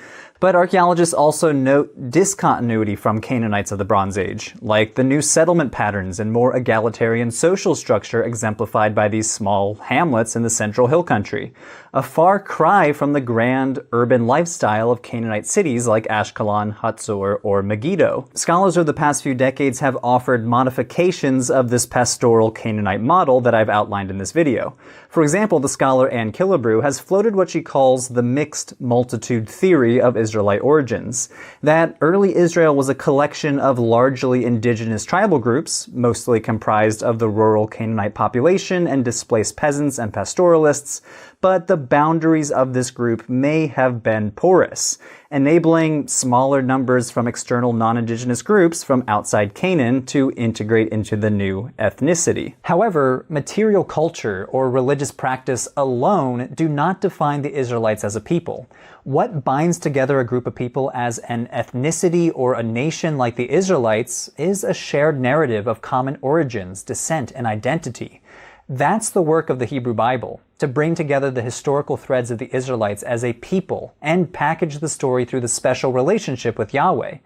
But archaeologists also note discontinuity from Canaanites of the Bronze Age, like the new settlement patterns and more egalitarian social structure exemplified by these small hamlets in the central hill country, a far cry from the grand urban lifestyle of Canaanite cities like Ashkelon, Hatzor, or Megiddo. Scholars of the past few decades have offered modifications of this pastoral Canaanite model that I've outlined in this video. For example, the scholar Anne Killebrew has floated what she calls the mixed multitude theory of Israelite origins, that early Israel was a collection of largely indigenous tribal groups, mostly comprised of the rural Canaanite population and displaced peasants and pastoralists, but the boundaries of this group may have been porous, enabling smaller numbers from external non-indigenous groups from outside Canaan to integrate into the new ethnicity. However, material culture or religious practice alone do not define the Israelites as a people. What binds together a group of people as an ethnicity or a nation like the Israelites is a shared narrative of common origins, descent, and identity. That's the work of the Hebrew Bible, to bring together the historical threads of the Israelites as a people and package the story through the special relationship with Yahweh.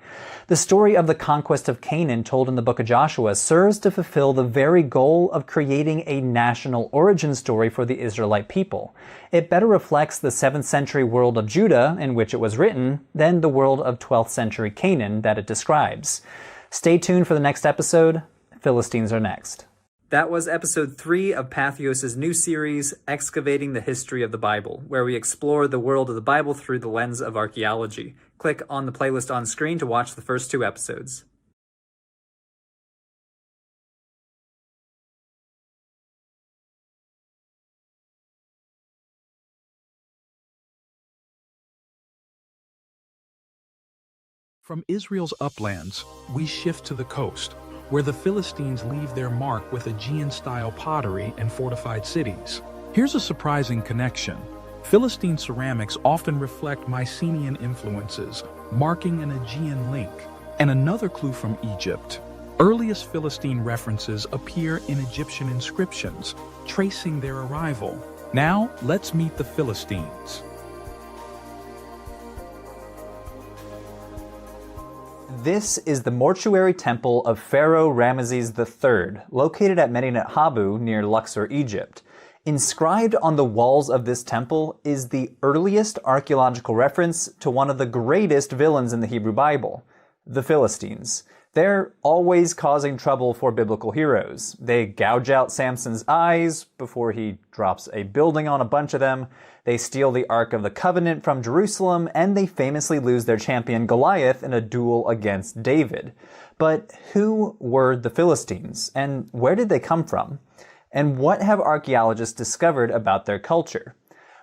The story of the conquest of Canaan told in the book of Joshua serves to fulfill the very goal of creating a national origin story for the Israelite people. It better reflects the 7th century world of Judah in which it was written than the world of 12th century Canaan that it describes. Stay tuned for the next episode. Philistines are next. That was episode 3 of Patheos' new series, Excavating the History of the Bible, where we explore the world of the Bible through the lens of archaeology. Click on the playlist on screen to watch the first 2 episodes. From Israel's uplands, we shift to the coast, where the Philistines leave their mark with Aegean-style pottery and fortified cities. Here's a surprising connection. Philistine ceramics often reflect Mycenaean influences, marking an Aegean link. And another clue from Egypt. Earliest Philistine references appear in Egyptian inscriptions, tracing their arrival. Now, let's meet the Philistines. This is the mortuary temple of Pharaoh Ramesses III, located at Medinet Habu near Luxor, Egypt. Inscribed on the walls of this temple is the earliest archaeological reference to one of the greatest villains in the Hebrew Bible, the Philistines. They're always causing trouble for biblical heroes. They gouge out Samson's eyes before he drops a building on a bunch of them. They steal the Ark of the Covenant from Jerusalem, and they famously lose their champion Goliath in a duel against David. But who were the Philistines, and where did they come from? And what have archaeologists discovered about their culture?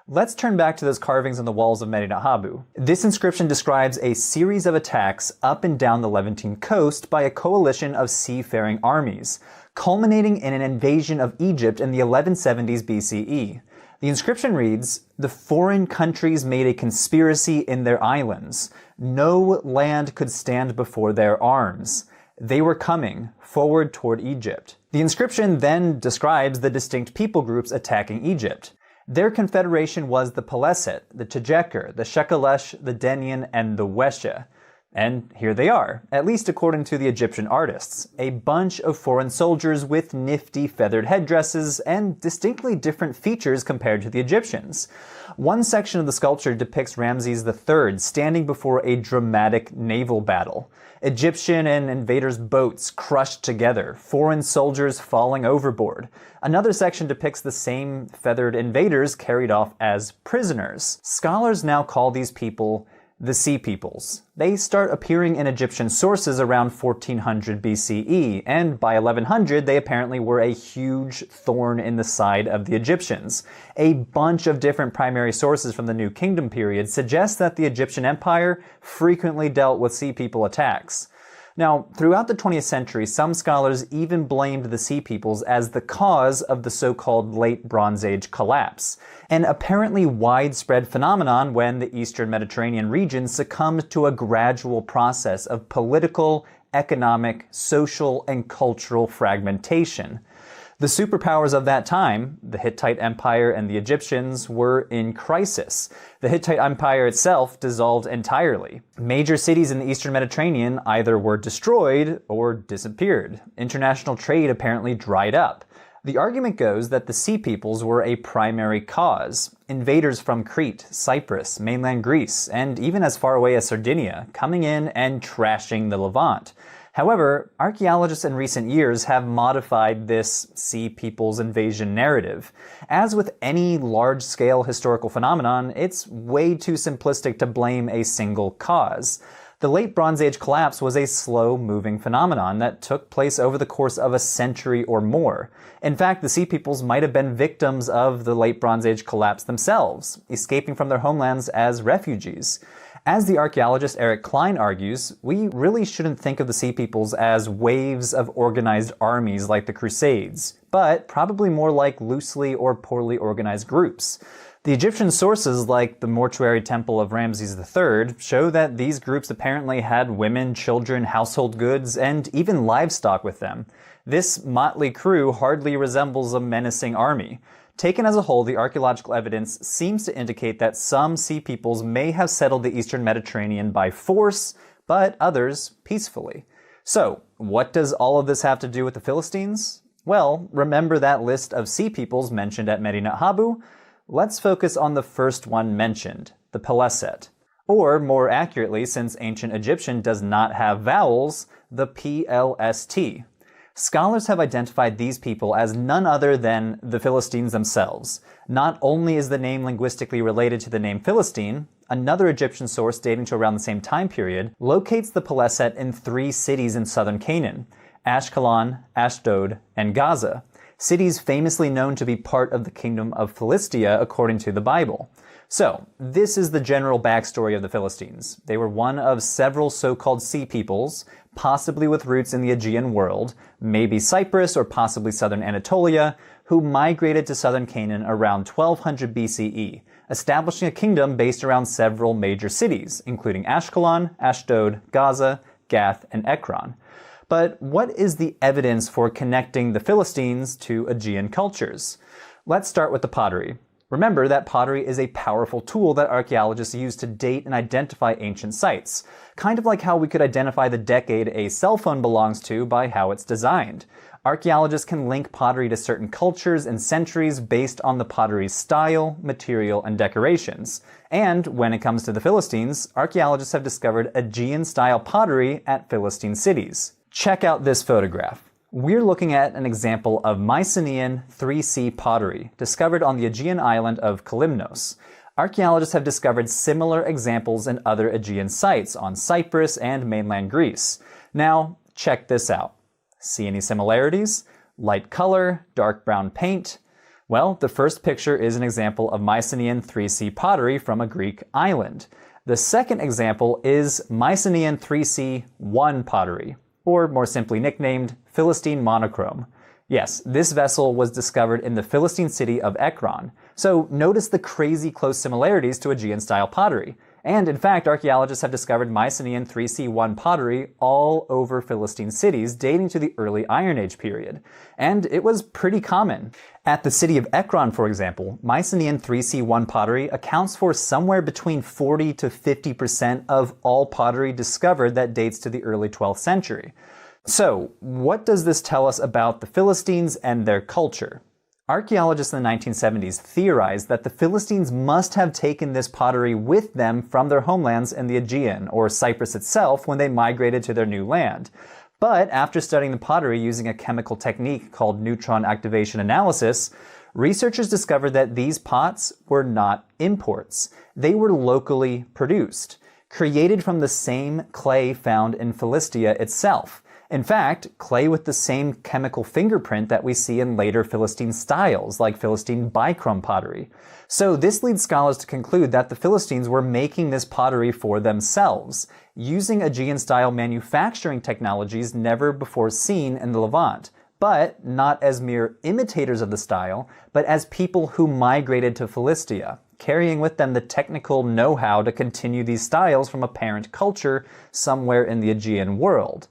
Let's turn back to those carvings on the walls of Medinet Habu. This inscription describes a series of attacks up and down the Levantine coast by a coalition of seafaring armies, culminating in an invasion of Egypt in the 1170s BCE. The inscription reads, "The foreign countries made a conspiracy in their islands. No land could stand before their arms. They were coming forward toward Egypt." The inscription then describes the distinct people groups attacking Egypt. Their confederation was the Peleset, the Tejeker, the Shekelesh, the Denian, and the Wesha. And here they are, at least according to the Egyptian artists. A bunch of foreign soldiers with nifty feathered headdresses and distinctly different features compared to the Egyptians. One section of the sculpture depicts Ramses III standing before a dramatic naval battle. Egyptian and invaders' boats crushed together, foreign soldiers falling overboard. Another section depicts the same feathered invaders carried off as prisoners. Scholars now call these people the Sea Peoples. They start appearing in Egyptian sources around 1400 BCE, and by 1100 they apparently were a huge thorn in the side of the Egyptians. A bunch of different primary sources from the New Kingdom period suggest that the Egyptian Empire frequently dealt with Sea People attacks. Now, throughout the 20th century, some scholars even blamed the Sea Peoples as the cause of the so-called Late Bronze Age collapse, an apparently widespread phenomenon when the Eastern Mediterranean region succumbed to a gradual process of political, economic, social, and cultural fragmentation. The superpowers of that time, the Hittite Empire and the Egyptians, were in crisis. The Hittite Empire itself dissolved entirely. Major cities in the Eastern Mediterranean either were destroyed or disappeared. International trade apparently dried up. The argument goes that the Sea Peoples were a primary cause. Invaders from Crete, Cyprus, mainland Greece, and even as far away as Sardinia, coming in and trashing the Levant. However, archaeologists in recent years have modified this Sea Peoples invasion narrative. As with any large-scale historical phenomenon, it's way too simplistic to blame a single cause. The Late Bronze Age collapse was a slow-moving phenomenon that took place over the course of a century or more. In fact, the Sea Peoples might have been victims of the Late Bronze Age collapse themselves, escaping from their homelands as refugees. As the archaeologist Eric Klein argues, we really shouldn't think of the Sea Peoples as waves of organized armies like the Crusades, but probably more like loosely or poorly organized groups. The Egyptian sources, like the mortuary temple of Ramses III, show that these groups apparently had women, children, household goods, and even livestock with them. This motley crew hardly resembles a menacing army. Taken as a whole, the archaeological evidence seems to indicate that some Sea Peoples may have settled the Eastern Mediterranean by force, but others peacefully. So, what does all of this have to do with the Philistines? Well, remember that list of Sea Peoples mentioned at Medinet Habu? Let's focus on the first one mentioned, the Peleset. Or, more accurately, since ancient Egyptian does not have vowels, the PLST. Scholars have identified these people as none other than the Philistines themselves. Not only is the name linguistically related to the name Philistine, another Egyptian source dating to around the same time period locates the Peleset in 3 cities in southern Canaan: Ashkelon, Ashdod, and Gaza, cities famously known to be part of the kingdom of Philistia according to the Bible. So, this is the general backstory of the Philistines. They were one of several so-called Sea Peoples, possibly with roots in the Aegean world, maybe Cyprus or possibly southern Anatolia, who migrated to southern Canaan around 1200 BCE, establishing a kingdom based around several major cities, including Ashkelon, Ashdod, Gaza, Gath, and Ekron. But what is the evidence for connecting the Philistines to Aegean cultures? Let's start with the pottery. Remember that pottery is a powerful tool that archaeologists use to date and identify ancient sites, kind of like how we could identify the decade a cell phone belongs to by how it's designed. Archaeologists can link pottery to certain cultures and centuries based on the pottery's style, material, and decorations. And when it comes to the Philistines, archaeologists have discovered Aegean-style pottery at Philistine cities. Check out this photograph. We're looking at an example of Mycenaean 3C pottery, discovered on the Aegean island of Kalymnos. Archaeologists have discovered similar examples in other Aegean sites on Cyprus and mainland Greece. Now, check this out. See any similarities? Light color, dark brown paint? Well, the first picture is an example of Mycenaean 3C pottery from a Greek island. The second example is Mycenaean 3C1 pottery, or more simply nicknamed Philistine monochrome. Yes, this vessel was discovered in the Philistine city of Ekron, so notice the crazy close similarities to Aegean-style pottery. And in fact, archaeologists have discovered Mycenaean 3C1 pottery all over Philistine cities dating to the early Iron Age period. And it was pretty common. At the city of Ekron, for example, Mycenaean 3C1 pottery accounts for somewhere between 40 to 50% of all pottery discovered that dates to the early 12th century. So, what does this tell us about the Philistines and their culture? Archaeologists in the 1970s theorized that the Philistines must have taken this pottery with them from their homelands in the Aegean, or Cyprus itself, when they migrated to their new land. But after studying the pottery using a chemical technique called neutron activation analysis, researchers discovered that these pots were not imports. They were locally produced, created from the same clay found in Philistia itself. In fact, clay with the same chemical fingerprint that we see in later Philistine styles, like Philistine bichrome pottery. So this leads scholars to conclude that the Philistines were making this pottery for themselves, using Aegean-style manufacturing technologies never before seen in the Levant, but not as mere imitators of the style, but as people who migrated to Philistia, carrying with them the technical know-how to continue these styles from a parent culture somewhere in the Aegean world.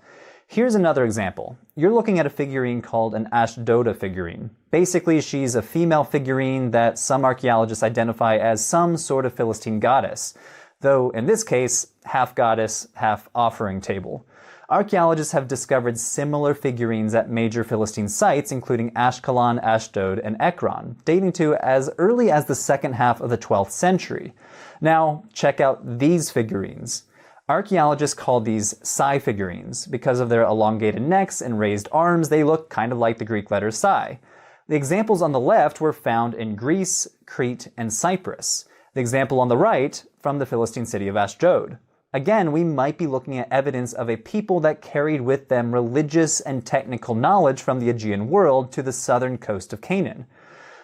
Here's another example. You're looking at a figurine called an Ashdoda figurine. Basically, she's a female figurine that some archaeologists identify as some sort of Philistine goddess, though in this case, half goddess, half offering table. Archaeologists have discovered similar figurines at major Philistine sites, including Ashkelon, Ashdod, and Ekron, dating to as early as the second half of the 12th century. Now, check out these figurines. Archaeologists call these psi figurines. Because of their elongated necks and raised arms, they look kind of like the Greek letter psi. The examples on the left were found in Greece, Crete, and Cyprus. The example on the right from the Philistine city of Ashdod. Again, we might be looking at evidence of a people that carried with them religious and technical knowledge from the Aegean world to the southern coast of Canaan.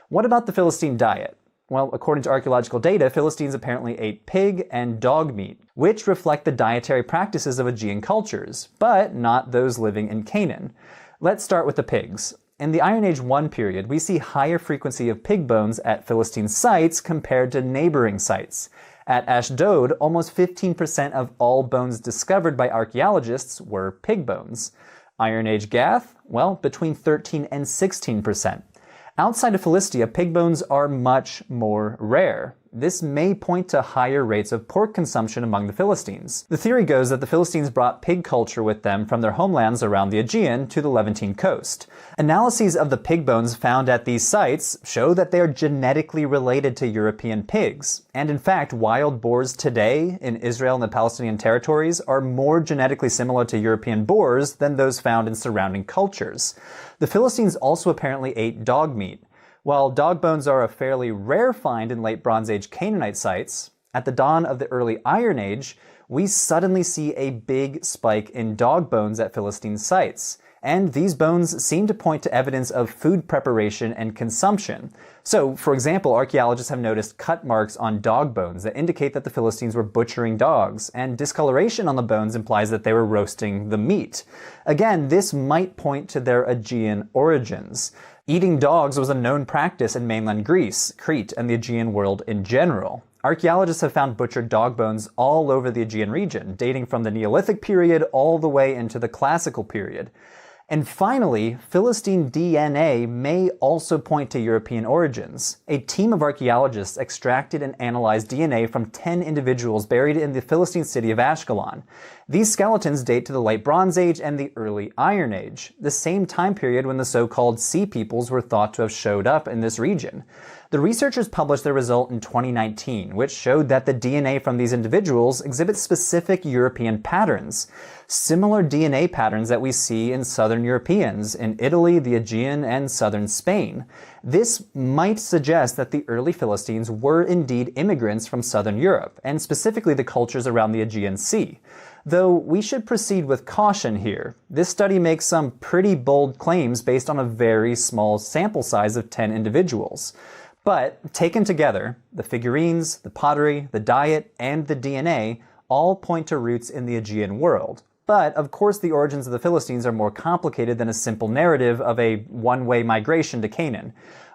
What about the Philistine diet? Well, according to archaeological data, Philistines apparently ate pig and dog meat, which reflect the dietary practices of Aegean cultures, but not those living in Canaan. Let's start with the pigs. In the Iron Age 1 period, we see higher frequency of pig bones at Philistine sites compared to neighboring sites. At Ashdod, almost 15% of all bones discovered by archaeologists were pig bones. Iron Age Gath, well, between 13 and 16%. Outside of Philistia, pig bones are much more rare. This may point to higher rates of pork consumption among the Philistines. The theory goes that the Philistines brought pig culture with them from their homelands around the Aegean to the Levantine coast. Analyses of the pig bones found at these sites show that they are genetically related to European pigs. And in fact, wild boars today in Israel and the Palestinian territories are more genetically similar to European boars than those found in surrounding cultures. The Philistines also apparently ate dog meat. While dog bones are a fairly rare find in late Bronze Age Canaanite sites, at the dawn of the early Iron Age, we suddenly see a big spike in dog bones at Philistine sites. And these bones seem to point to evidence of food preparation and consumption. So, for example, archaeologists have noticed cut marks on dog bones that indicate that the Philistines were butchering dogs, and discoloration on the bones implies that they were roasting the meat. Again, this might point to their Aegean origins. Eating dogs was a known practice in mainland Greece, Crete, and the Aegean world in general. Archaeologists have found butchered dog bones all over the Aegean region, dating from the Neolithic period all the way into the Classical period. And finally, Philistine DNA may also point to European origins. A team of archaeologists extracted and analyzed DNA from 10 individuals buried in the Philistine city of Ashkelon. These skeletons date to the late Bronze Age and the early Iron Age, the same time period when the so-called Sea Peoples were thought to have showed up in this region. The researchers published their result in 2019, which showed that the DNA from these individuals exhibits specific European patterns, similar DNA patterns that we see in southern Europeans, in Italy, the Aegean, and southern Spain. This might suggest that the early Philistines were indeed immigrants from southern Europe, and specifically the cultures around the Aegean Sea. Though we should proceed with caution here. This study makes some pretty bold claims based on a very small sample size of 10 individuals. But taken together, the figurines, the pottery, the diet, and the DNA all point to roots in the Aegean world. But of course the origins of the Philistines are more complicated than a simple narrative of a one-way migration to Canaan.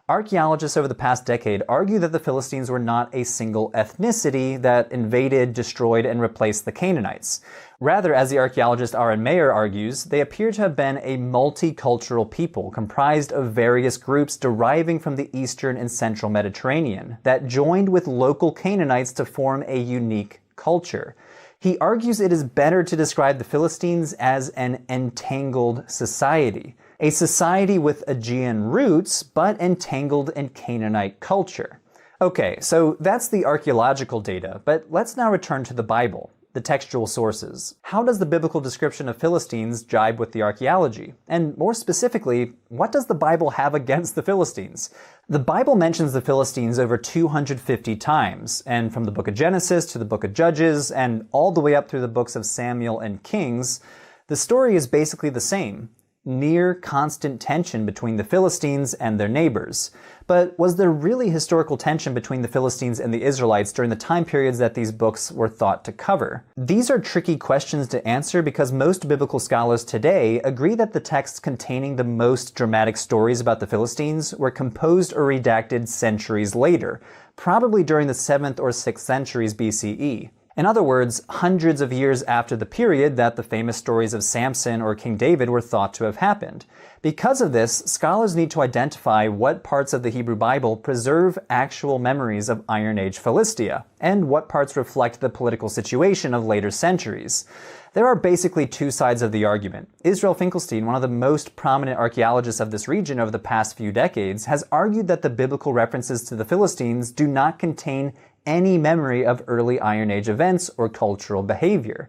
Archaeologists over the past decade argue that the Philistines were not a single ethnicity that invaded, destroyed, and replaced the Canaanites. Rather, as the archaeologist Aaron Mayer argues, they appear to have been a multicultural people comprised of various groups deriving from the eastern and central Mediterranean that joined with local Canaanites to form a unique culture. He argues it is better to describe the Philistines as an entangled society. A society with Aegean roots, but entangled in Canaanite culture. Okay, so that's the archaeological data, but let's now return to the Bible, the textual sources. How does the biblical description of Philistines jibe with the archaeology? And more specifically, what does the Bible have against the Philistines? The Bible mentions the Philistines over 250 times, and from the book of Genesis to the book of Judges, and all the way up through the books of Samuel and Kings, the story is basically the same. Near constant tension between the Philistines and their neighbors. But was there really historical tension between the Philistines and the Israelites during the time periods that these books were thought to cover? These are tricky questions to answer because most biblical scholars today agree that the texts containing the most dramatic stories about the Philistines were composed or redacted centuries later, probably during the 7th or 6th centuries BCE. In other words, hundreds of years after the period that the famous stories of Samson or King David were thought to have happened. Because of this, scholars need to identify what parts of the Hebrew Bible preserve actual memories of Iron Age Philistia, and what parts reflect the political situation of later centuries. There are basically two sides of the argument. Israel Finkelstein, one of the most prominent archaeologists of this region over the past few decades, has argued that the biblical references to the Philistines do not contain any memory of early Iron Age events or cultural behavior.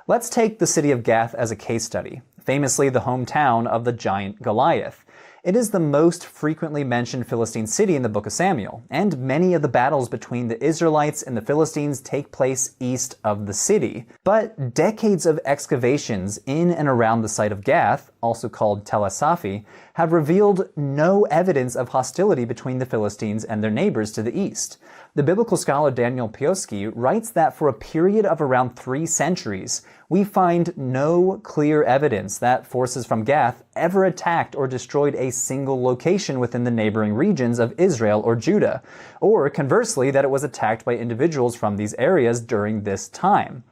Let's take the city of Gath as a case study, famously the hometown of the giant Goliath. It is the most frequently mentioned Philistine city in the book of Samuel, and many of the battles between the Israelites and the Philistines take place east of the city. But decades of excavations in and around the site of Gath, also called Tel Asafi, have revealed no evidence of hostility between the Philistines and their neighbors to the east. The biblical scholar Daniel Pioski writes that for a period of around 3 centuries, we find no clear evidence that forces from Gath ever attacked or destroyed a single location within the neighboring regions of Israel or Judah, or conversely that it was attacked by individuals from these areas during this time.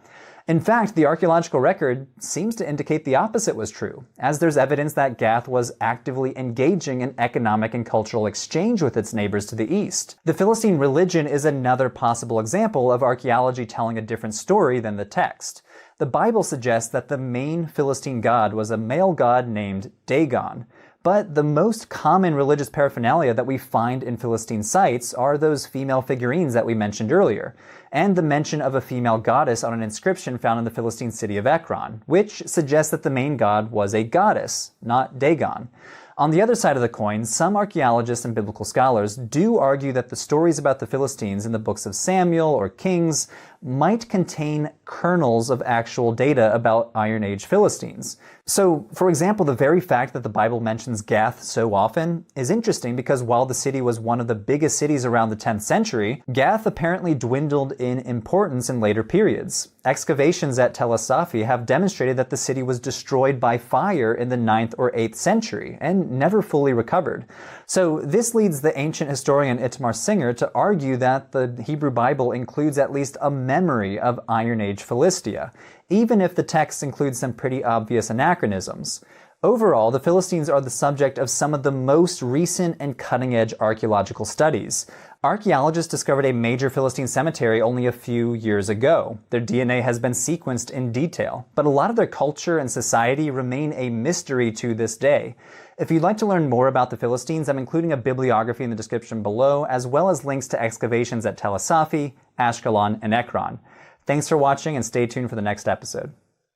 In fact, the archaeological record seems to indicate the opposite was true, as there's evidence that Gath was actively engaging in economic and cultural exchange with its neighbors to the east. The Philistine religion is another possible example of archaeology telling a different story than the text. The Bible suggests that the main Philistine god was a male god named Dagon. But the most common religious paraphernalia that we find in Philistine sites are those female figurines that we mentioned earlier, and the mention of a female goddess on an inscription found in the Philistine city of Ekron, which suggests that the main god was a goddess, not Dagon. On the other side of the coin, some archaeologists and biblical scholars do argue that the stories about the Philistines in the books of Samuel or Kings might contain kernels of actual data about Iron Age Philistines. So, for example, the very fact that the Bible mentions Gath so often is interesting because while the city was one of the biggest cities around the 10th century, Gath apparently dwindled in importance in later periods. Excavations at Tel Asafi have demonstrated that the city was destroyed by fire in the 9th or 8th century and never fully recovered. So this leads the ancient historian Itamar Singer to argue that the Hebrew Bible includes at least a memory of Iron Age Philistia, even if the text includes some pretty obvious anachronisms. Overall, the Philistines are the subject of some of the most recent and cutting-edge archaeological studies. Archaeologists discovered a major Philistine cemetery only a few years ago. Their DNA has been sequenced in detail, but a lot of their culture and society remain a mystery to this day. If you'd like to learn more about the Philistines, I'm including a bibliography in the description below, as well as links to excavations at Tel Asafi, Ashkelon, and Ekron. Thanks for watching, and stay tuned for the next episode.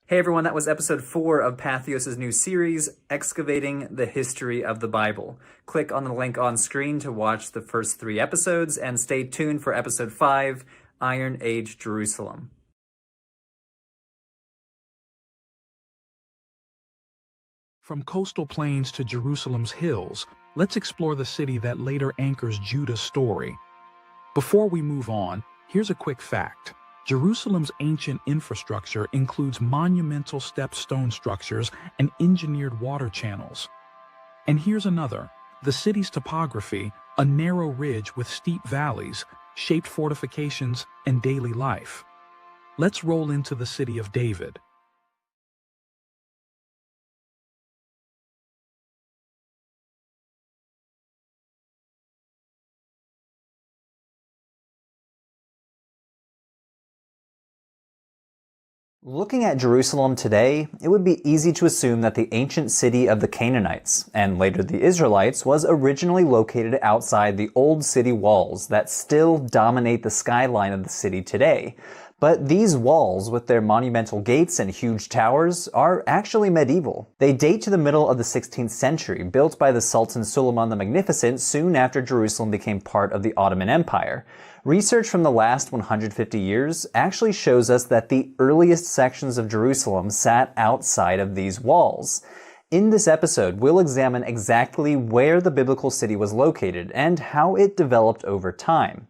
Hey everyone, that was episode 4 of Patheos' new series, Excavating the History of the Bible. Click on the link on screen to watch the first 3 episodes, and stay tuned for episode 5, Iron Age Jerusalem. From coastal plains to Jerusalem's hills, let's explore the city that later anchors Judah's story. Before we move on, here's a quick fact. Jerusalem's ancient infrastructure includes monumental step-stone structures and engineered water channels. And here's another. The city's topography, a narrow ridge with steep valleys, shaped fortifications, and daily life. Let's roll into the city of David. Looking at Jerusalem today, it would be easy to assume that the ancient city of the Canaanites, and later the Israelites, was originally located outside the old city walls that still dominate the skyline of the city today. But these walls, with their monumental gates and huge towers, are actually medieval. They date to the middle of the 16th century, built by the Sultan Suleiman the Magnificent soon after Jerusalem became part of the Ottoman Empire. Research from the last 150 years actually shows us that the earliest sections of Jerusalem sat outside of these walls. In this episode, we'll examine exactly where the biblical city was located and how it developed over time.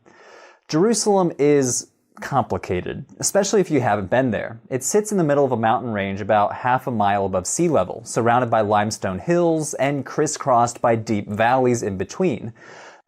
Jerusalem is complicated, especially if you haven't been there. It sits in the middle of a mountain range about half a mile above sea level, surrounded by limestone hills and crisscrossed by deep valleys in between.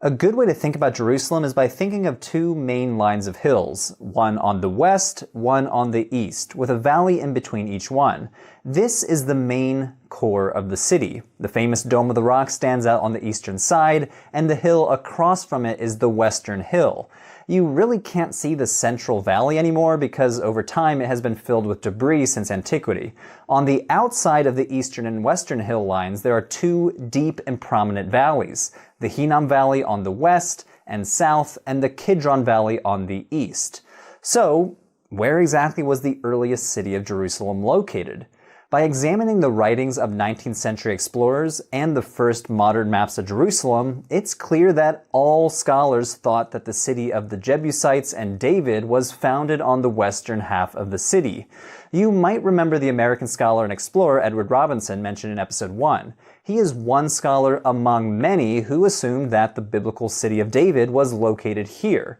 A good way to think about Jerusalem is by thinking of two main lines of hills, one on the west, one on the east, with a valley in between each one. This is the main core of the city. The famous Dome of the Rock stands out on the eastern side, and the hill across from it is the Western Hill. You really can't see the central valley anymore because over time it has been filled with debris since antiquity. On the outside of the eastern and western hill lines, there are two deep and prominent valleys, the Hinnom Valley on the west and south, and the Kidron Valley on the east. So, where exactly was the earliest city of Jerusalem located? By examining the writings of 19th century explorers and the first modern maps of Jerusalem, it's clear that all scholars thought that the city of the Jebusites and David was founded on the western half of the city. You might remember the American scholar and explorer Edward Robinson mentioned in episode 1. He is one scholar among many who assumed that the biblical city of David was located here.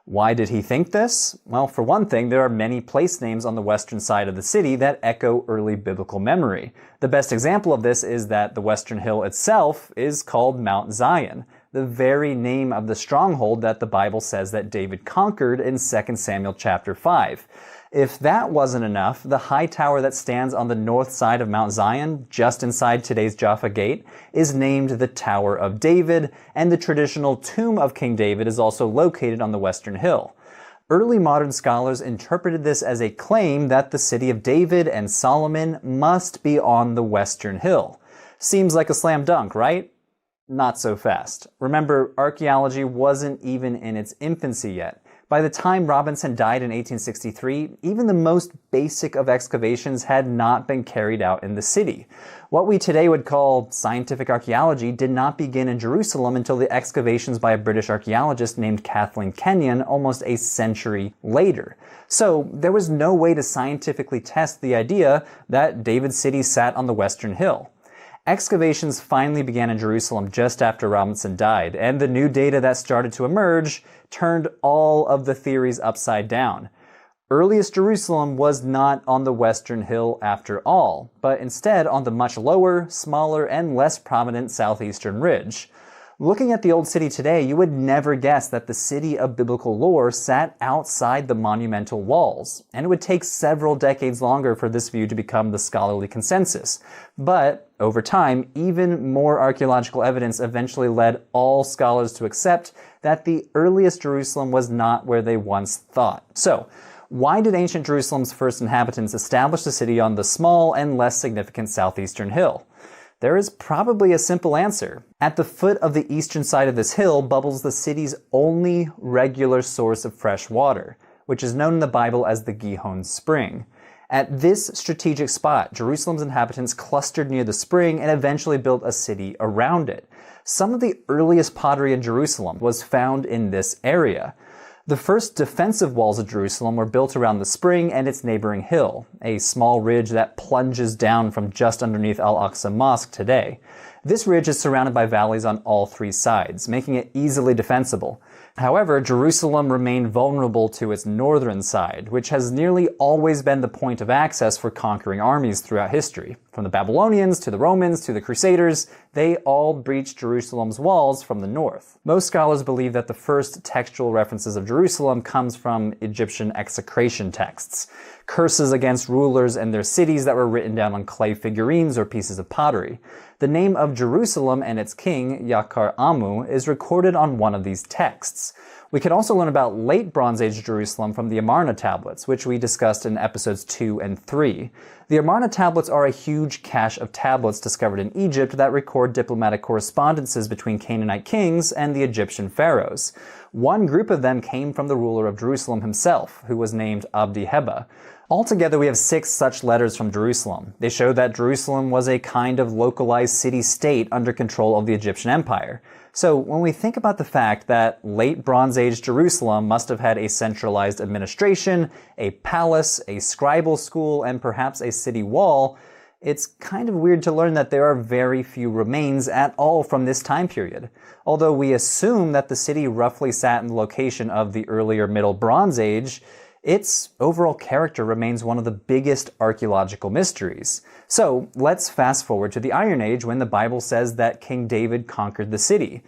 Why did he think this? Well, for one thing, there are many place names on the western side of the city that echo early biblical memory. The best example of this is that the Western Hill itself is called Mount Zion, the very name of the stronghold that the Bible says that David conquered in 2 Samuel chapter 5. If that wasn't enough, the high tower that stands on the north side of Mount Zion, just inside today's Jaffa Gate, is named the Tower of David, and the traditional tomb of King David is also located on the Western Hill. Early modern scholars interpreted this as a claim that the city of David and Solomon must be on the Western Hill. Seems like a slam dunk, right? Not so fast. Remember, archaeology wasn't even in its infancy yet. By the time Robinson died in 1863, even the most basic of excavations had not been carried out in the city. What we today would call scientific archaeology did not begin in Jerusalem until the excavations by a British archaeologist named Kathleen Kenyon almost a century later. So there was no way to scientifically test the idea that David's city sat on the Western Hill. Excavations finally began in Jerusalem just after Robinson died, and the new data that started to emerge turned all of the theories upside down. Earliest Jerusalem was not on the Western Hill after all, but instead on the much lower, smaller, and less prominent southeastern ridge. Looking at the old city today, you would never guess that the city of biblical lore sat outside the monumental walls, and it would take several decades longer for this view to become the scholarly consensus. But over time, even more archaeological evidence eventually led all scholars to accept that the earliest Jerusalem was not where they once thought. So, why did ancient Jerusalem's first inhabitants establish the city on the small and less significant southeastern hill? There is probably a simple answer. At the foot of the eastern side of this hill bubbles the city's only regular source of fresh water, which is known in the Bible as the Gihon Spring. At this strategic spot, Jerusalem's inhabitants clustered near the spring and eventually built a city around it. Some of the earliest pottery in Jerusalem was found in this area. The first defensive walls of Jerusalem were built around the spring and its neighboring hill, a small ridge that plunges down from just underneath Al-Aqsa Mosque today. This ridge is surrounded by valleys on all three sides, making it easily defensible. However, Jerusalem remained vulnerable to its northern side, which has nearly always been the point of access for conquering armies throughout history. From the Babylonians to the Romans to the Crusaders, they all breached Jerusalem's walls from the north. Most scholars believe that the first textual references of Jerusalem comes from Egyptian execration texts, curses against rulers and their cities that were written down on clay figurines or pieces of pottery. The name of Jerusalem and its king, Yakar Amu, is recorded on one of these texts. We can also learn about late Bronze Age Jerusalem from the Amarna tablets, which we discussed in episodes 2 and 3. The Amarna tablets are a huge cache of tablets discovered in Egypt that record diplomatic correspondences between Canaanite kings and the Egyptian pharaohs. One group of them came from the ruler of Jerusalem himself, who was named Abdi-Heba. Altogether, we have 6 such letters from Jerusalem. They show that Jerusalem was a kind of localized city-state under control of the Egyptian Empire. So when we think about the fact that late Bronze Age Jerusalem must have had a centralized administration, a palace, a scribal school, and perhaps a city wall, it's kind of weird to learn that there are very few remains at all from this time period. Although we assume that the city roughly sat in the location of the earlier Middle Bronze Age, its overall character remains one of the biggest archaeological mysteries. So let's fast forward to the Iron Age when the Bible says that King David conquered the city.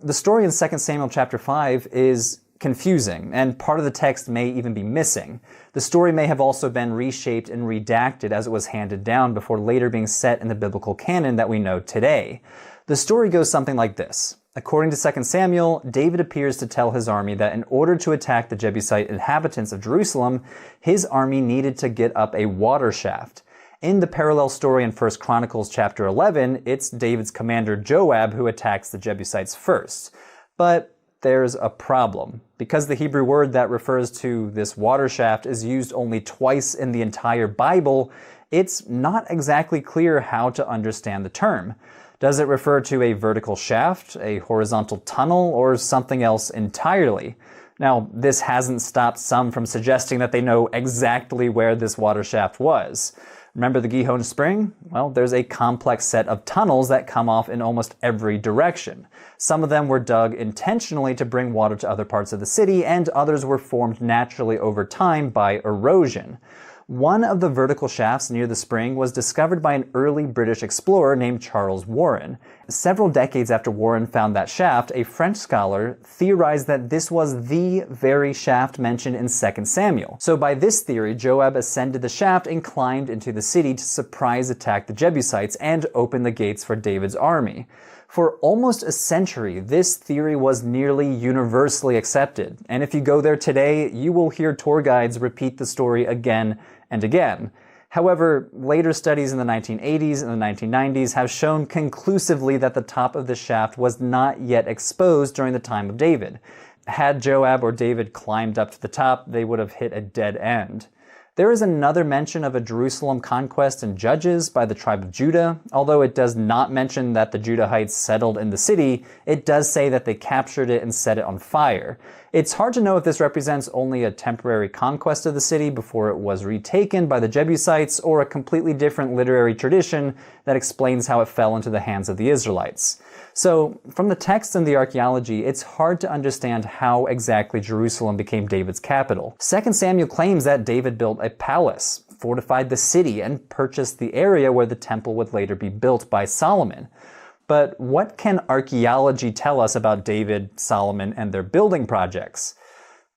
The story in 2 Samuel chapter 5 is confusing, and part of the text may even be missing. The story may have also been reshaped and redacted as it was handed down before later being set in the biblical canon that we know today. The story goes something like this. According to 2 Samuel, David appears to tell his army that in order to attack the Jebusite inhabitants of Jerusalem, his army needed to get up a water shaft. In the parallel story in 1 Chronicles chapter 11, it's David's commander Joab who attacks the Jebusites first. But there's a problem. Because the Hebrew word that refers to this water shaft is used only twice in the entire Bible, it's not exactly clear how to understand the term. Does it refer to a vertical shaft, a horizontal tunnel, or something else entirely? Now, this hasn't stopped some from suggesting that they know exactly where this water shaft was. Remember the Gihon Spring? Well, there's a complex set of tunnels that come off in almost every direction. Some of them were dug intentionally to bring water to other parts of the city, and others were formed naturally over time by erosion. One of the vertical shafts near the spring was discovered by an early British explorer named Charles Warren. Several decades after Warren found that shaft, a French scholar theorized that this was the very shaft mentioned in 2 Samuel. So by this theory, Joab ascended the shaft and climbed into the city to surprise attack the Jebusites and open the gates for David's army. For almost a century, this theory was nearly universally accepted, and if you go there today, you will hear tour guides repeat the story again and again. However, later studies in the 1980s and the 1990s have shown conclusively that the top of the shaft was not yet exposed during the time of David. Had Joab or David climbed up to the top, they would have hit a dead end. There is another mention of a Jerusalem conquest in Judges by the tribe of Judah. Although it does not mention that the Judahites settled in the city, it does say that they captured it and set it on fire. It's hard to know if this represents only a temporary conquest of the city before it was retaken by the Jebusites, or a completely different literary tradition that explains how it fell into the hands of the Israelites. So, from the text and the archaeology, it's hard to understand how exactly Jerusalem became David's capital. 2 Samuel claims that David built a palace, fortified the city, and purchased the area where the temple would later be built by Solomon. But what can archaeology tell us about David, Solomon, and their building projects?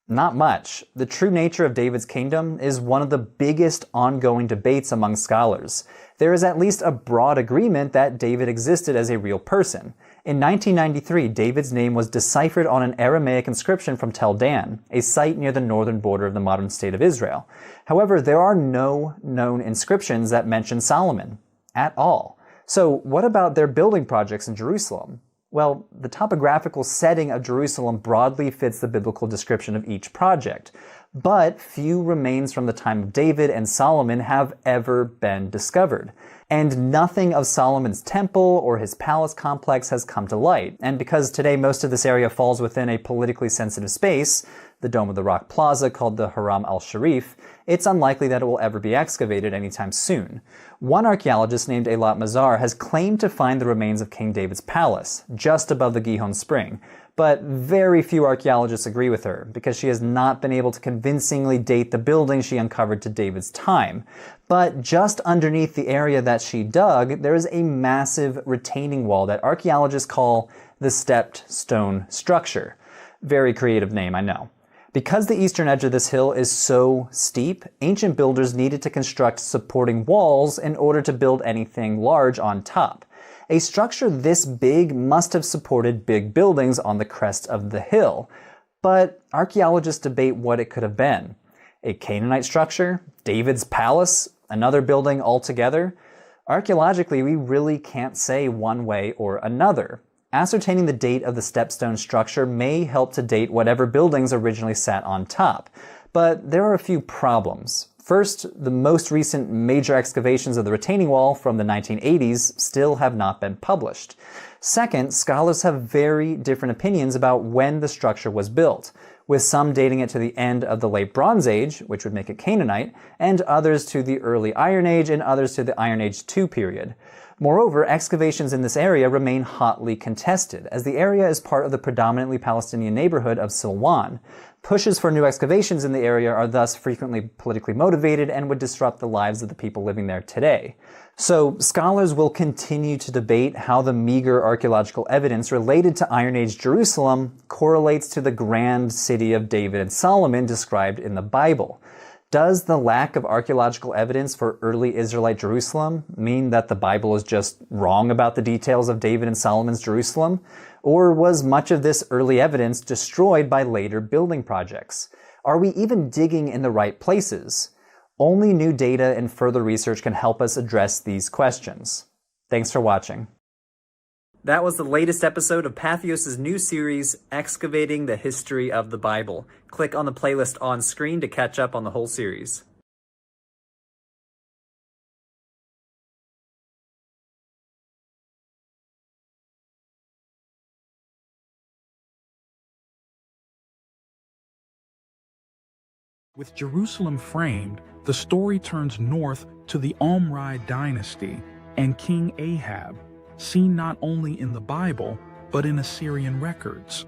Not much. The true nature of David's kingdom is one of the biggest ongoing debates among scholars. There is at least a broad agreement that David existed as a real person. In 1993, David's name was deciphered on an Aramaic inscription from Tel Dan, a site near the northern border of the modern state of Israel. However, there are no known inscriptions that mention Solomon at all. So what about their building projects in Jerusalem? Well, the topographical setting of Jerusalem broadly fits the biblical description of each project, but few remains from the time of David and Solomon have ever been discovered. And nothing of Solomon's temple or his palace complex has come to light. And because today most of this area falls within a politically sensitive space, the Dome of the Rock Plaza called the Haram al-Sharif, it's unlikely that it will ever be excavated anytime soon. One archaeologist named Eilat Mazar has claimed to find the remains of King David's palace, just above the Gihon Spring, but very few archaeologists agree with her, because she has not been able to convincingly date the building she uncovered to David's time. But just underneath the area that she dug, there is a massive retaining wall that archaeologists call the stepped stone structure. Very creative name, I know. Because the eastern edge of this hill is so steep, ancient builders needed to construct supporting walls in order to build anything large on top. A structure this big must have supported big buildings on the crest of the hill, but archaeologists debate what it could have been. A Canaanite structure? David's palace? Another building altogether? Archaeologically, we really can't say one way or another. Ascertaining the date of the stepstone structure may help to date whatever buildings originally sat on top, but there are a few problems. First, the most recent major excavations of the retaining wall from the 1980s still have not been published. Second, scholars have very different opinions about when the structure was built, with some dating it to the end of the Late Bronze Age, which would make it Canaanite, and others to the early Iron Age and others to the Iron Age II period. Moreover, excavations in this area remain hotly contested, as the area is part of the predominantly Palestinian neighborhood of Silwan. Pushes for new excavations in the area are thus frequently politically motivated and would disrupt the lives of the people living there today. So, scholars will continue to debate how the meager archaeological evidence related to Iron Age Jerusalem correlates to the grand city of David and Solomon described in the Bible. Does the lack of archaeological evidence for early Israelite Jerusalem mean that the Bible is just wrong about the details of David and Solomon's Jerusalem? Or was much of this early evidence destroyed by later building projects? Are we even digging in the right places? Only new data and further research can help us address these questions. Thanks for watching. That was the latest episode of Patheos' new series, Excavating the History of the Bible. Click on the playlist on screen to catch up on the whole series. With Jerusalem framed, the story turns north to the Omride dynasty and King Ahab, seen not only in the Bible, but in Assyrian records.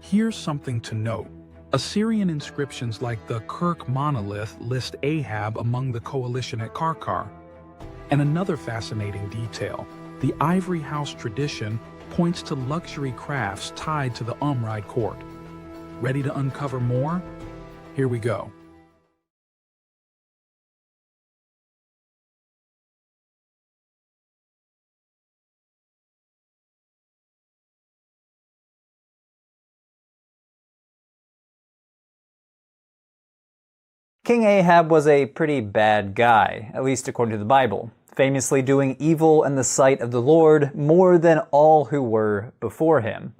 Here's something to note. Assyrian inscriptions like the Kirk monolith list Ahab among the coalition at Karkar. And another fascinating detail, the ivory house tradition points to luxury crafts tied to the Omride court. Ready to uncover more? Here we go. King Ahab was a pretty bad guy, at least according to the Bible, famously doing evil in the sight of the Lord more than all who were before him.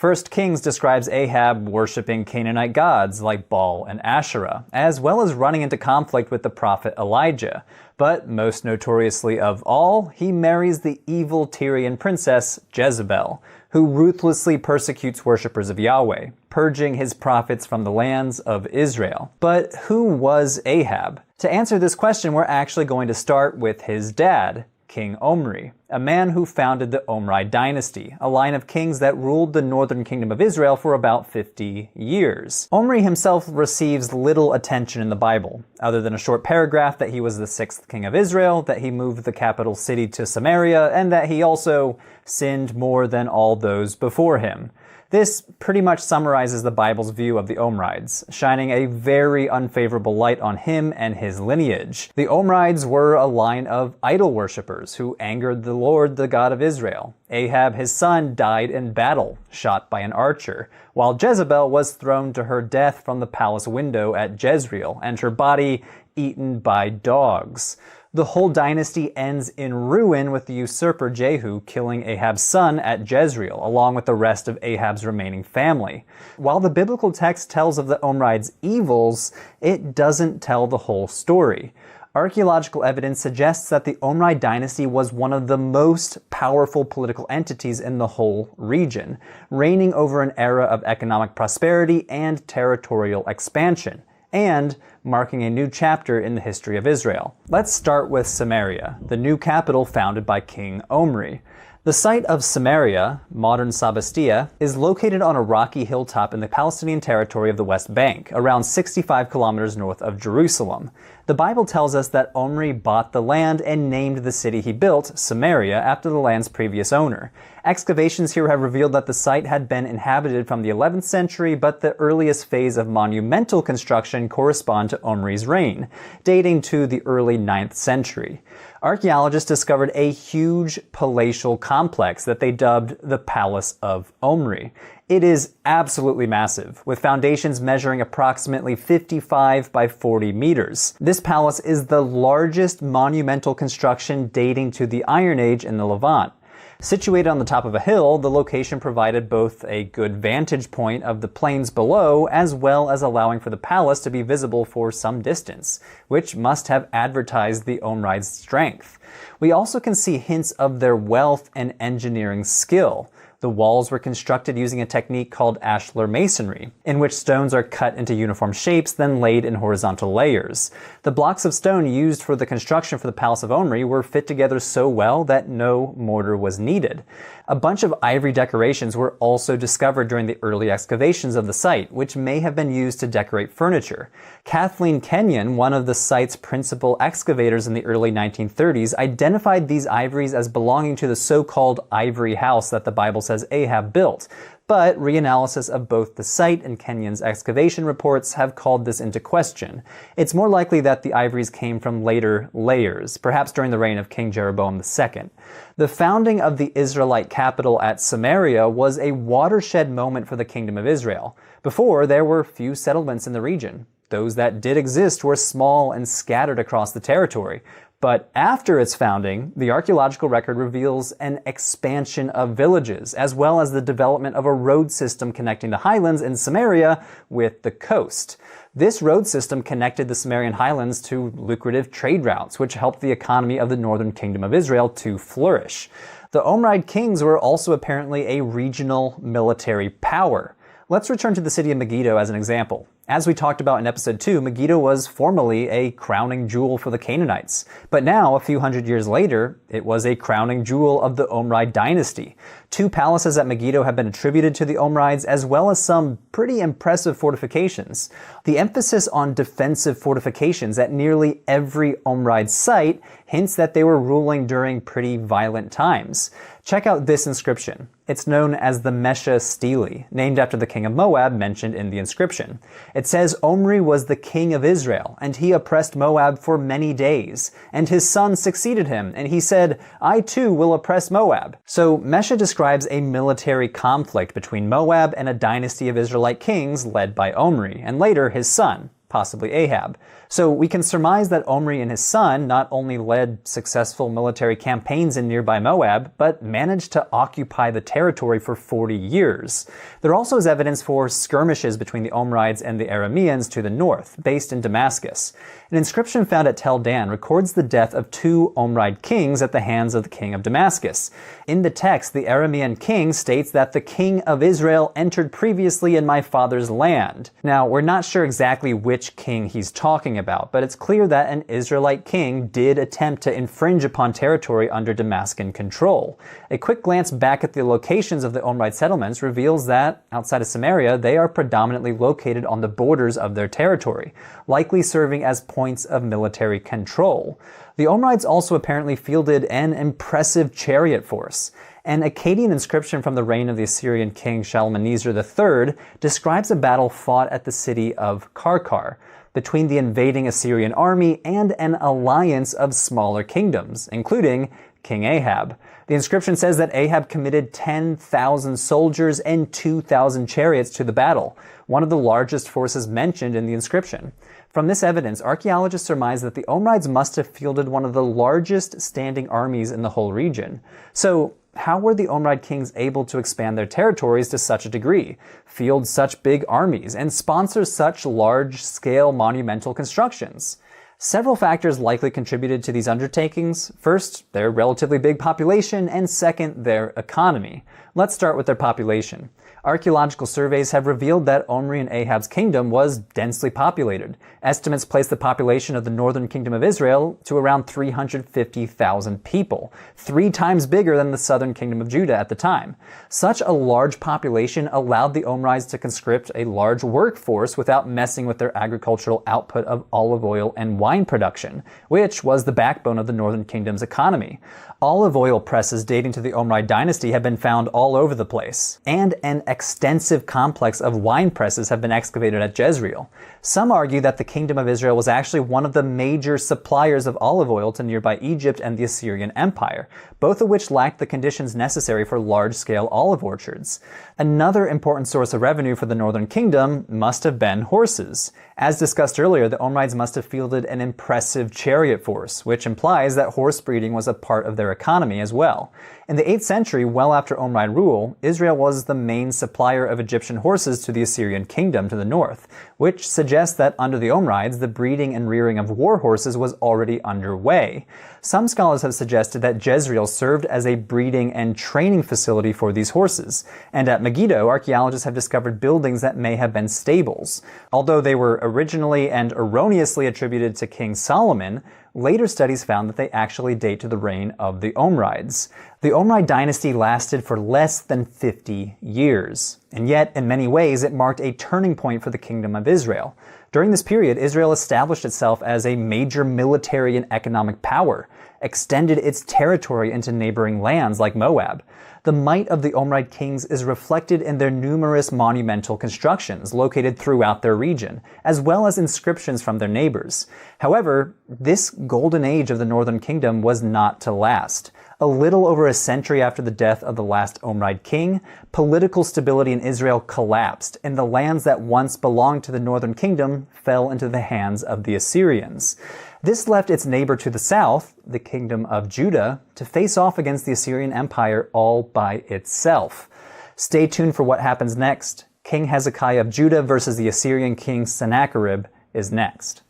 1 Kings describes Ahab worshipping Canaanite gods like Baal and Asherah, as well as running into conflict with the prophet Elijah. But most notoriously of all, he marries the evil Tyrian princess Jezebel, who ruthlessly persecutes worshippers of Yahweh, purging his prophets from the lands of Israel. But who was Ahab? To answer this question, we're actually going to start with his dad, King Omri, a man who founded the Omride dynasty, a line of kings that ruled the northern kingdom of Israel for about 50 years. Omri himself receives little attention in the Bible, other than a short paragraph that he was the 6th king of Israel, that he moved the capital city to Samaria, and that he also sinned more than all those before him. This pretty much summarizes the Bible's view of the Omrides, shining a very unfavorable light on him and his lineage. The Omrides were a line of idol worshippers who angered the Lord, the God of Israel. Ahab, his son, died in battle, shot by an archer, while Jezebel was thrown to her death from the palace window at Jezreel, and her body eaten by dogs. The whole dynasty ends in ruin with the usurper Jehu killing Ahab's son at Jezreel, along with the rest of Ahab's remaining family. While the biblical text tells of the Omrides' evils, it doesn't tell the whole story. Archaeological evidence suggests that the Omride dynasty was one of the most powerful political entities in the whole region, reigning over an era of economic prosperity and territorial expansion, and marking a new chapter in the history of Israel. Let's start with Samaria, the new capital founded by King Omri. The site of Samaria, modern Sabastia, is located on a rocky hilltop in the Palestinian territory of the West Bank, around 65 kilometers north of Jerusalem. The Bible tells us that Omri bought the land and named the city he built, Samaria, after the land's previous owner. Excavations here have revealed that the site had been inhabited from the 11th century, but the earliest phase of monumental construction correspond to Omri's reign, dating to the early 9th century. Archaeologists discovered a huge palatial complex that they dubbed the Palace of Omri. It is absolutely massive, with foundations measuring approximately 55 by 40 meters. This palace is the largest monumental construction dating to the Iron Age in the Levant. Situated on the top of a hill, the location provided both a good vantage point of the plains below, as well as allowing for the palace to be visible for some distance, which must have advertised the Omride's strength. We also can see hints of their wealth and engineering skill. The walls were constructed using a technique called ashlar masonry, in which stones are cut into uniform shapes, then laid in horizontal layers. The blocks of stone used for the construction for the Palace of Omri were fit together so well that no mortar was needed. A bunch of ivory decorations were also discovered during the early excavations of the site, which may have been used to decorate furniture. Kathleen Kenyon, one of the site's principal excavators in the early 1930s, identified these ivories as belonging to the so-called ivory house that the Bible says Ahab built. But reanalysis of both the site and Kenyon's excavation reports have called this into question. It's more likely that the ivories came from later layers, perhaps during the reign of King Jeroboam II. The founding of the Israelite capital at Samaria was a watershed moment for the Kingdom of Israel. Before, there were few settlements in the region. Those that did exist were small and scattered across the territory. But after its founding, the archaeological record reveals an expansion of villages, as well as the development of a road system connecting the highlands in Samaria with the coast. This road system connected the Samarian highlands to lucrative trade routes, which helped the economy of the northern kingdom of Israel to flourish. The Omride kings were also apparently a regional military power. Let's return to the city of Megiddo as an example. As we talked about in episode 2, Megiddo was formerly a crowning jewel for the Canaanites. But now, a few hundred years later, it was a crowning jewel of the Omride dynasty. 2 palaces at Megiddo have been attributed to the Omrides, as well as some pretty impressive fortifications. The emphasis on defensive fortifications at nearly every Omride site hints that they were ruling during pretty violent times. Check out this inscription. It's known as the Mesha Stele, named after the king of Moab mentioned in the inscription. It says Omri was the king of Israel, and he oppressed Moab for many days. And his son succeeded him, and he said, I too will oppress Moab. So Mesha describes a military conflict between Moab and a dynasty of Israelite kings led by Omri, and later his son, possibly Ahab. So we can surmise that Omri and his son not only led successful military campaigns in nearby Moab, but managed to occupy the territory for 40 years. There also is evidence for skirmishes between the Omrides and the Arameans to the north, based in Damascus. An inscription found at Tel Dan records the death of 2 Omride kings at the hands of the king of Damascus. In the text, the Aramean king states that the king of Israel entered previously in my father's land. Now, we're not sure exactly which king he's talking about, but it's clear that an Israelite king did attempt to infringe upon territory under Damascus control. A quick glance back at the locations of the Omride settlements reveals that, outside of Samaria, they are predominantly located on the borders of their territory, likely serving as points of military control. The Omrides also apparently fielded an impressive chariot force. An Akkadian inscription from the reign of the Assyrian king Shalmaneser III describes a battle fought at the city of Karkar between the invading Assyrian army and an alliance of smaller kingdoms, including King Ahab. The inscription says that Ahab committed 10,000 soldiers and 2,000 chariots to the battle, one of the largest forces mentioned in the inscription. From this evidence, archaeologists surmise that the Omrides must have fielded one of the largest standing armies in the whole region. So, how were the Omride kings able to expand their territories to such a degree, field such big armies, and sponsor such large-scale monumental constructions? Several factors likely contributed to these undertakings. First, their relatively big population, and second, their economy. Let's start with their population. Archaeological surveys have revealed that Omri and Ahab's kingdom was densely populated. Estimates place the population of the northern kingdom of Israel to around 350,000 people, 3 times bigger than the southern kingdom of Judah at the time. Such a large population allowed the Omrides to conscript a large workforce without messing with their agricultural output of olive oil and wine production, which was the backbone of the northern kingdom's economy. Olive oil presses dating to the Omride dynasty have been found all over the place, and an extensive complex of wine presses have been excavated at Jezreel. Some argue that the kingdom of Israel was actually one of the major suppliers of olive oil to nearby Egypt and the Assyrian Empire, both of which lacked the conditions necessary for large-scale olive orchards. Another important source of revenue for the northern kingdom must have been horses. As discussed earlier, the Omrides must have fielded an impressive chariot force, which implies that horse breeding was a part of their economy as well. In the 8th century, well after Omride rule, Israel was the main supplier of Egyptian horses to the Assyrian kingdom to the north, which suggests that under the Omrides, the breeding and rearing of war horses was already underway. Some scholars have suggested that Jezreel served as a breeding and training facility for these horses, and at Megiddo, archaeologists have discovered buildings that may have been stables. Although they were originally and erroneously attributed to King Solomon, later studies found that they actually date to the reign of the Omrides. The Omride dynasty lasted for less than 50 years, and yet in many ways it marked a turning point for the kingdom of Israel. During this period, Israel established itself as a major military and economic power, extended its territory into neighboring lands like Moab. The might of the Omride kings is reflected in their numerous monumental constructions located throughout their region, as well as inscriptions from their neighbors. However, this golden age of the northern kingdom was not to last. A little over a century after the death of the last Omride king, political stability in Israel collapsed, and the lands that once belonged to the northern kingdom fell into the hands of the Assyrians. This left its neighbor to the south, the kingdom of Judah, to face off against the Assyrian Empire all by itself. Stay tuned for what happens next. King Hezekiah of Judah versus the Assyrian king Sennacherib is next.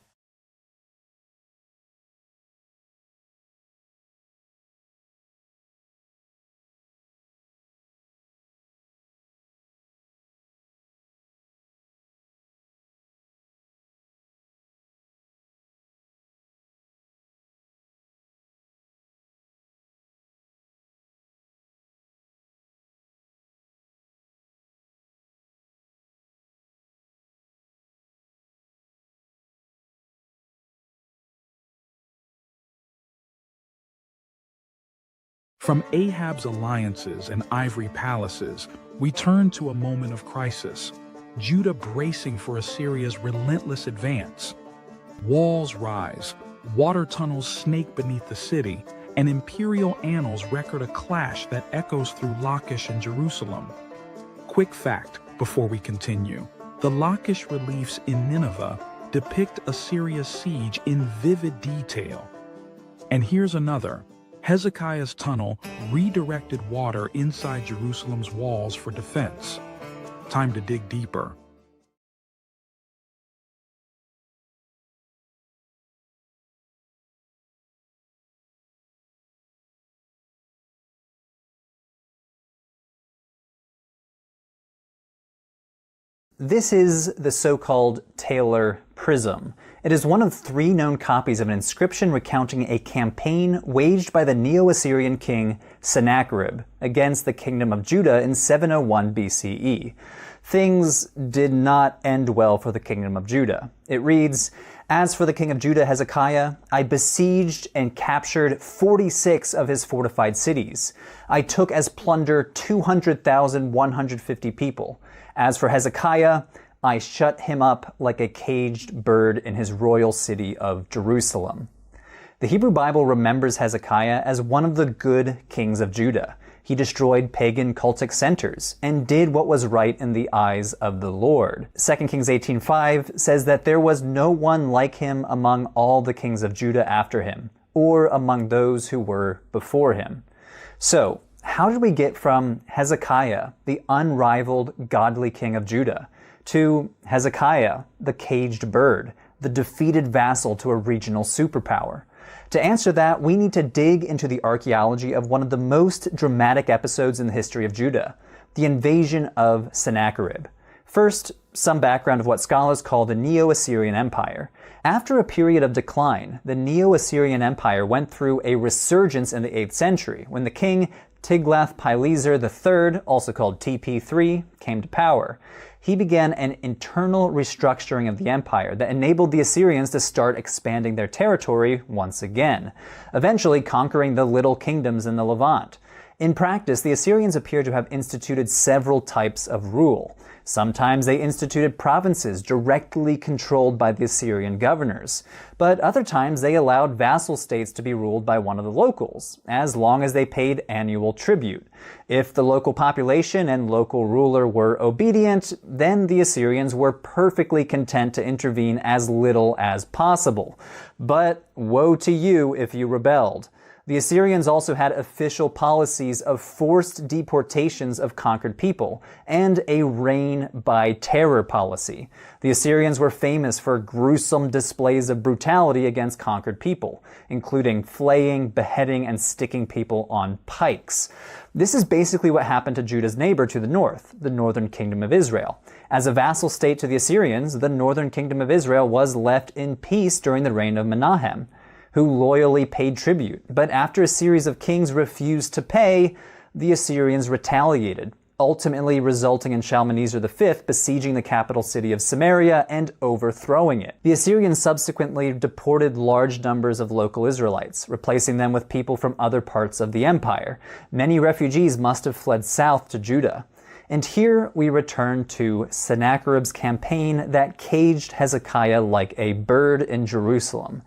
From Ahab's alliances and ivory palaces, we turn to a moment of crisis. Judah bracing for Assyria's relentless advance. Walls rise, water tunnels snake beneath the city, and imperial annals record a clash that echoes through Lachish and Jerusalem. Quick fact before we continue. The Lachish reliefs in Nineveh depict Assyria's siege in vivid detail. And here's another. Hezekiah's tunnel redirected water inside Jerusalem's walls for defense. Time to dig deeper. This is the so-called Taylor Prism. It is one of 3 known copies of an inscription recounting a campaign waged by the Neo-Assyrian king Sennacherib against the kingdom of Judah in 701 BCE. Things did not end well for the kingdom of Judah. It reads, "As for the king of Judah, Hezekiah, I besieged and captured 46 of his fortified cities. I took as plunder 200,150 people. As for Hezekiah, I shut him up like a caged bird in his royal city of Jerusalem." The Hebrew Bible remembers Hezekiah as one of the good kings of Judah. He destroyed pagan cultic centers and did what was right in the eyes of the Lord. 2 Kings 18:5 says that there was no one like him among all the kings of Judah after him, or among those who were before him. So, how did we get from Hezekiah, the unrivaled godly king of Judah, to Hezekiah, the caged bird, the defeated vassal to a regional superpower? To answer that, we need to dig into the archaeology of one of the most dramatic episodes in the history of Judah, the invasion of Sennacherib. First, some background of what scholars call the Neo-Assyrian Empire. After a period of decline, the Neo-Assyrian Empire went through a resurgence in the 8th century, when the king Tiglath-Pileser III, also called TP3, came to power. He began an internal restructuring of the empire that enabled the Assyrians to start expanding their territory once again, eventually conquering the little kingdoms in the Levant. In practice, the Assyrians appear to have instituted several types of rule. Sometimes they instituted provinces directly controlled by the Assyrian governors, but other times they allowed vassal states to be ruled by one of the locals, as long as they paid annual tribute. If the local population and local ruler were obedient, then the Assyrians were perfectly content to intervene as little as possible. But woe to you if you rebelled. The Assyrians also had official policies of forced deportations of conquered people and a reign by terror policy. The Assyrians were famous for gruesome displays of brutality against conquered people, including flaying, beheading, and sticking people on pikes. This is basically what happened to Judah's neighbor to the north, the northern kingdom of Israel. As a vassal state to the Assyrians, the northern kingdom of Israel was left in peace during the reign of Menahem, who loyally paid tribute. But after a series of kings refused to pay, the Assyrians retaliated, ultimately resulting in Shalmaneser V besieging the capital city of Samaria and overthrowing it. The Assyrians subsequently deported large numbers of local Israelites, replacing them with people from other parts of the empire. Many refugees must have fled south to Judah. And here we return to Sennacherib's campaign that caged Hezekiah like a bird in Jerusalem.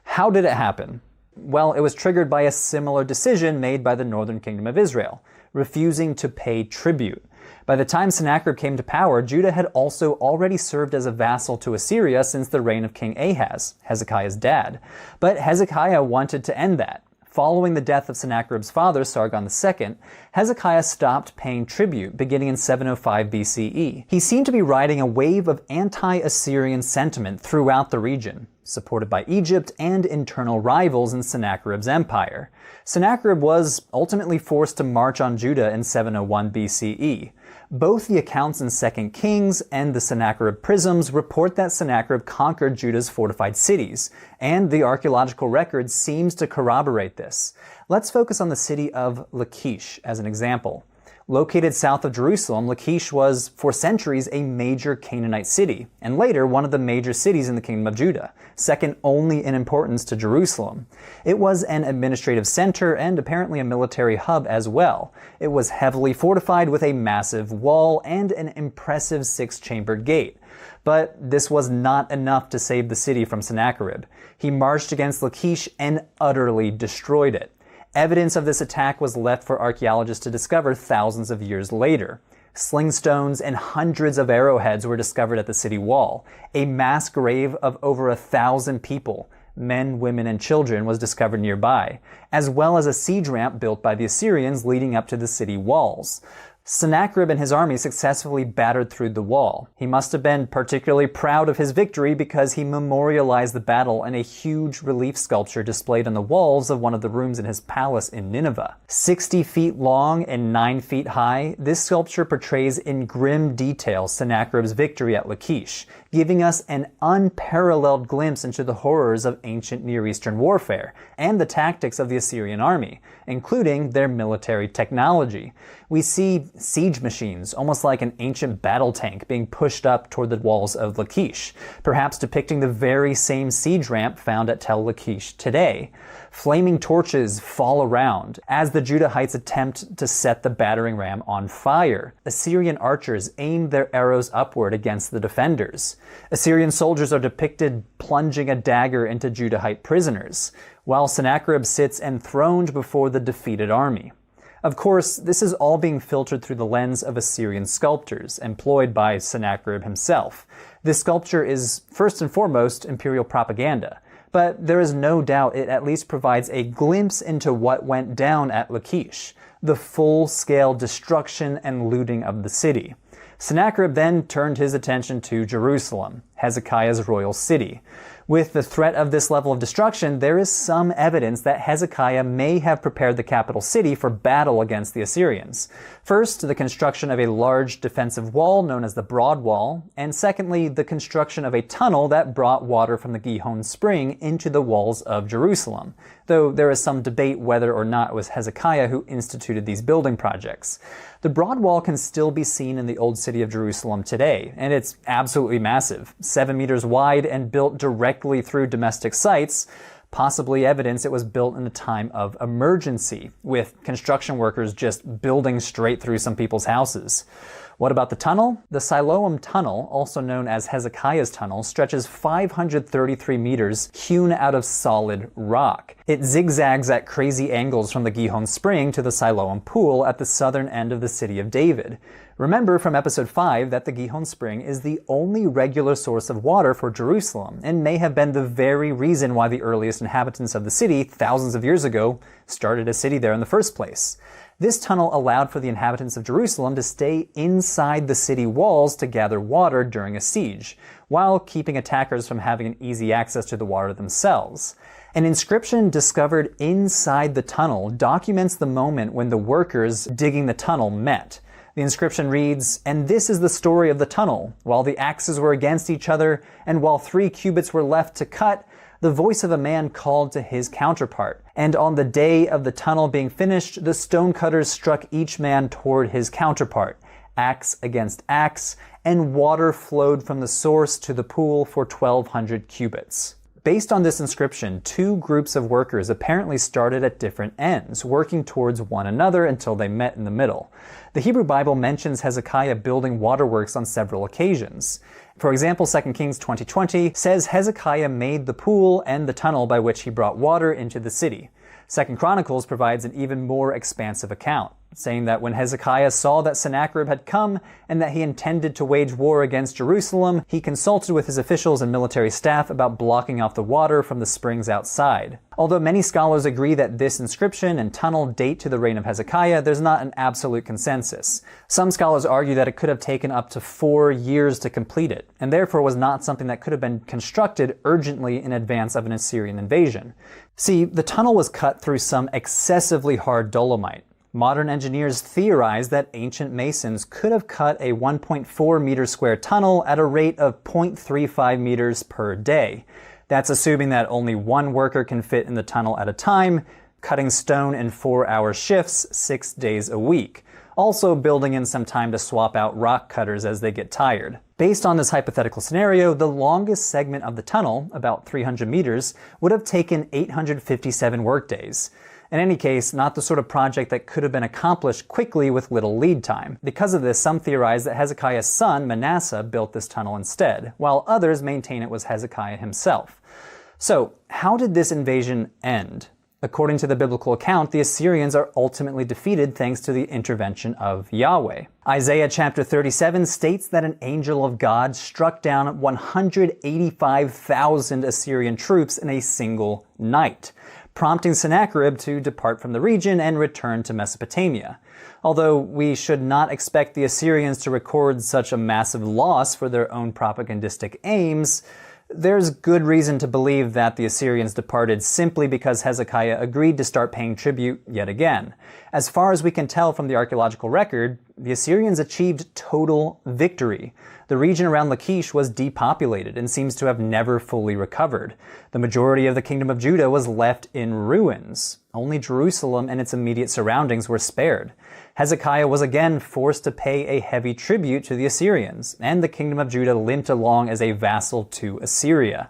How did it happen? Well, it was triggered by a similar decision made by the northern kingdom of Israel, refusing to pay tribute. By the time Sennacherib came to power, Judah had also already served as a vassal to Assyria since the reign of King Ahaz, Hezekiah's dad. But Hezekiah wanted to end that. Following the death of Sennacherib's father, Sargon II, Hezekiah stopped paying tribute beginning in 705 BCE. He seemed to be riding a wave of anti-Assyrian sentiment throughout the region, supported by Egypt and internal rivals in Sennacherib's empire. Sennacherib was ultimately forced to march on Judah in 701 BCE. Both the accounts in 2 Kings and the Sennacherib prisms report that Sennacherib conquered Judah's fortified cities, and the archaeological record seems to corroborate this. Let's focus on the city of Lachish as an example. Located south of Jerusalem, Lachish was, for centuries, a major Canaanite city, and later one of the major cities in the kingdom of Judah, second only in importance to Jerusalem. It was an administrative center and apparently a military hub as well. It was heavily fortified with a massive wall and an impressive 6-chambered gate. But this was not enough to save the city from Sennacherib. He marched against Lachish and utterly destroyed it. Evidence of this attack was left for archaeologists to discover thousands of years later. Sling stones and hundreds of arrowheads were discovered at the city wall. A mass grave of over 1,000 people, men, women, and children, was discovered nearby, as well as a siege ramp built by the Assyrians leading up to the city walls. Sennacherib and his army successfully battered through the wall. He must have been particularly proud of his victory because he memorialized the battle in a huge relief sculpture displayed on the walls of one of the rooms in his palace in Nineveh. 60 feet long and 9 feet high, this sculpture portrays in grim detail Sennacherib's victory at Lachish, giving us an unparalleled glimpse into the horrors of ancient Near Eastern warfare and the tactics of the Assyrian army, including their military technology. We see siege machines, almost like an ancient battle tank, being pushed up toward the walls of Lachish, perhaps depicting the very same siege ramp found at Tel Lachish today. Flaming torches fall around as the Judahites attempt to set the battering ram on fire. Assyrian archers aim their arrows upward against the defenders. Assyrian soldiers are depicted plunging a dagger into Judahite prisoners, while Sennacherib sits enthroned before the defeated army. Of course, this is all being filtered through the lens of Assyrian sculptors, employed by Sennacherib himself. This sculpture is, first and foremost, imperial propaganda, but there is no doubt it at least provides a glimpse into what went down at Lachish, the full-scale destruction and looting of the city. Sennacherib then turned his attention to Jerusalem, Hezekiah's royal city. With the threat of this level of destruction, there is some evidence that Hezekiah may have prepared the capital city for battle against the Assyrians. First, the construction of a large defensive wall known as the Broad Wall, and secondly, the construction of a tunnel that brought water from the Gihon Spring into the walls of Jerusalem, though there is some debate whether or not it was Hezekiah who instituted these building projects. The Broad Wall can still be seen in the Old City of Jerusalem today, and it's absolutely massive, 7 meters wide and built directly through domestic sites, possibly evidence it was built in a time of emergency, with construction workers just building straight through some people's houses. What about the tunnel? The Siloam Tunnel, also known as Hezekiah's Tunnel, stretches 533 meters hewn out of solid rock. It zigzags at crazy angles from the Gihon Spring to the Siloam Pool at the southern end of the city of David. Remember from episode 5 that the Gihon Spring is the only regular source of water for Jerusalem, and may have been the very reason why the earliest inhabitants of the city, thousands of years ago, started a city there in the first place. This tunnel allowed for the inhabitants of Jerusalem to stay inside the city walls to gather water during a siege, while keeping attackers from having an easy access to the water themselves. An inscription discovered inside the tunnel documents the moment when the workers digging the tunnel met. The inscription reads, "And this is the story of the tunnel. While the axes were against each other, and while 3 cubits were left to cut, the voice of a man called to his counterpart. And on the day of the tunnel being finished, the stonecutters struck each man toward his counterpart, axe against axe, and water flowed from the source to the pool for 1,200 cubits." Based on this inscription, 2 groups of workers apparently started at different ends, working towards one another until they met in the middle. The Hebrew Bible mentions Hezekiah building waterworks on several occasions. For example, 2 Kings 20:20 says Hezekiah made the pool and the tunnel by which he brought water into the city. 2 Chronicles provides an even more expansive account, saying that when Hezekiah saw that Sennacherib had come and that he intended to wage war against Jerusalem, he consulted with his officials and military staff about blocking off the water from the springs outside. Although many scholars agree that this inscription and tunnel date to the reign of Hezekiah, there's not an absolute consensus. Some scholars argue that it could have taken up to 4 years to complete it, and therefore was not something that could have been constructed urgently in advance of an Assyrian invasion. See, the tunnel was cut through some excessively hard dolomite. Modern engineers theorize that ancient masons could have cut a 1.4 meter square tunnel at a rate of 0.35 meters per day. That's assuming that only one worker can fit in the tunnel at a time, cutting stone in 4-hour shifts 6 days a week. Also building in some time to swap out rock cutters as they get tired. Based on this hypothetical scenario, the longest segment of the tunnel, about 300 meters, would have taken 857 workdays. In any case, not the sort of project that could have been accomplished quickly with little lead time. Because of this, some theorize that Hezekiah's son, Manasseh, built this tunnel instead, while others maintain it was Hezekiah himself. So, how did this invasion end? According to the biblical account, the Assyrians are ultimately defeated thanks to the intervention of Yahweh. Isaiah chapter 37 states that an angel of God struck down 185,000 Assyrian troops in a single night, prompting Sennacherib to depart from the region and return to Mesopotamia. Although we should not expect the Assyrians to record such a massive loss for their own propagandistic aims, there's good reason to believe that the Assyrians departed simply because Hezekiah agreed to start paying tribute yet again. As far as we can tell from the archaeological record, the Assyrians achieved total victory. The region around Lachish was depopulated and seems to have never fully recovered. The majority of the kingdom of Judah was left in ruins. Only Jerusalem and its immediate surroundings were spared. Hezekiah was again forced to pay a heavy tribute to the Assyrians, and the kingdom of Judah limped along as a vassal to Assyria.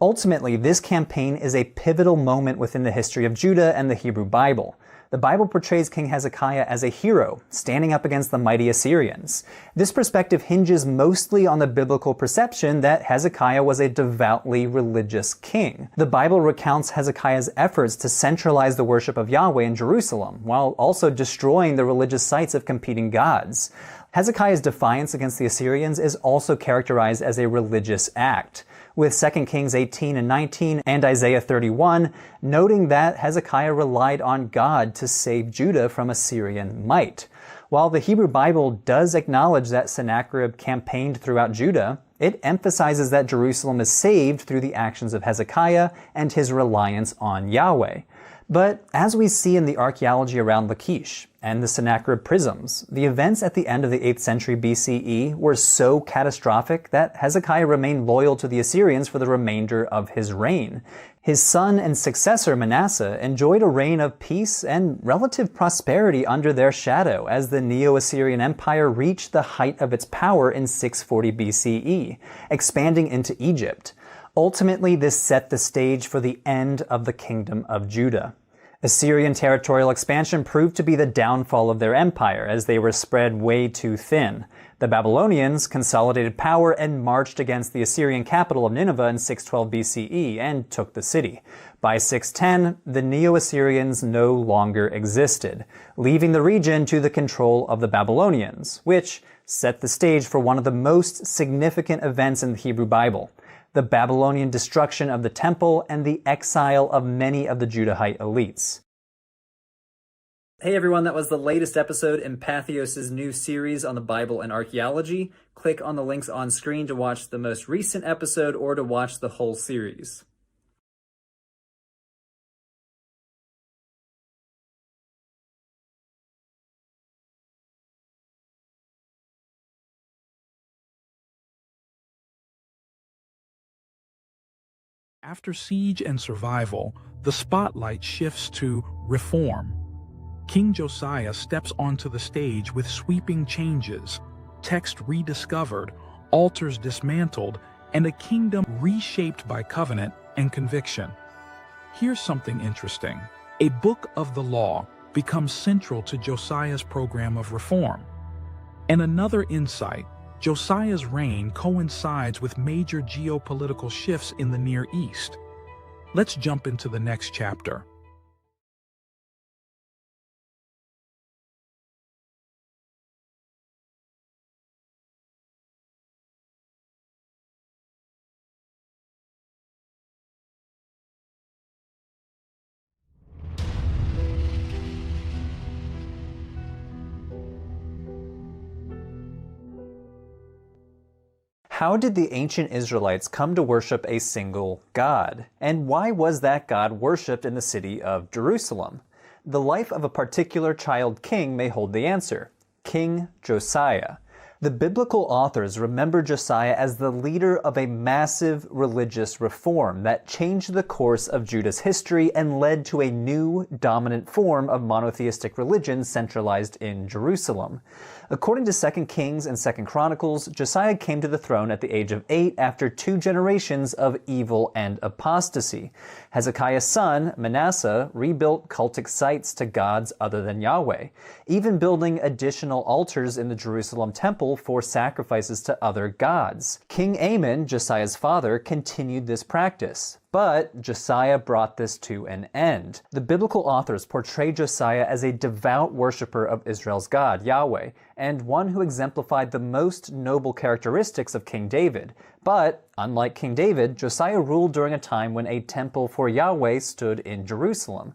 Ultimately, this campaign is a pivotal moment within the history of Judah and the Hebrew Bible. The Bible portrays King Hezekiah as a hero, standing up against the mighty Assyrians. This perspective hinges mostly on the biblical perception that Hezekiah was a devoutly religious king. The Bible recounts Hezekiah's efforts to centralize the worship of Yahweh in Jerusalem, while also destroying the religious sites of competing gods. Hezekiah's defiance against the Assyrians is also characterized as a religious act, with 2 Kings 18 and 19 and Isaiah 31 noting that Hezekiah relied on God to save Judah from Assyrian might. While the Hebrew Bible does acknowledge that Sennacherib campaigned throughout Judah, it emphasizes that Jerusalem is saved through the actions of Hezekiah and his reliance on Yahweh. But as we see in the archaeology around Lachish and the Sennacherib prisms, the events at the end of the 8th century BCE were so catastrophic that Hezekiah remained loyal to the Assyrians for the remainder of his reign. His son and successor Manasseh enjoyed a reign of peace and relative prosperity under their shadow as the Neo-Assyrian Empire reached the height of its power in 640 BCE, expanding into Egypt. Ultimately, this set the stage for the end of the Kingdom of Judah. Assyrian territorial expansion proved to be the downfall of their empire, as they were spread way too thin. The Babylonians consolidated power and marched against the Assyrian capital of Nineveh in 612 BCE and took the city. By 610, the Neo-Assyrians no longer existed, leaving the region to the control of the Babylonians, which set the stage for one of the most significant events in the Hebrew Bible: the Babylonian destruction of the temple and the exile of many of the Judahite elites. Hey everyone, that was the latest episode in Patheos' new series on the Bible and archaeology. Click on the links on screen to watch the most recent episode or to watch the whole series. After siege and survival, the spotlight shifts to reform. King Josiah steps onto the stage with sweeping changes, text rediscovered, altars dismantled, and a kingdom reshaped by covenant and conviction. Here's something interesting. A book of the law becomes central to Josiah's program of reform. And another insight: Josiah's reign coincides with major geopolitical shifts in the Near East. Let's jump into the next chapter. How did the ancient Israelites come to worship a single God? And why was that God worshipped in the city of Jerusalem? The life of a particular child king may hold the answer: King Josiah. The biblical authors remember Josiah as the leader of a massive religious reform that changed the course of Judah's history and led to a new dominant form of monotheistic religion centralized in Jerusalem. According to 2 Kings and 2 Chronicles, Josiah came to the throne at the age of 8 after 2 generations of evil and apostasy. Hezekiah's son, Manasseh, rebuilt cultic sites to gods other than Yahweh, even building additional altars in the Jerusalem temple for sacrifices to other gods. King Amon, Josiah's father, continued this practice. But Josiah brought this to an end. The biblical authors portray Josiah as a devout worshiper of Israel's God, Yahweh, and one who exemplified the most noble characteristics of King David. But, unlike King David, Josiah ruled during a time when a temple for Yahweh stood in Jerusalem.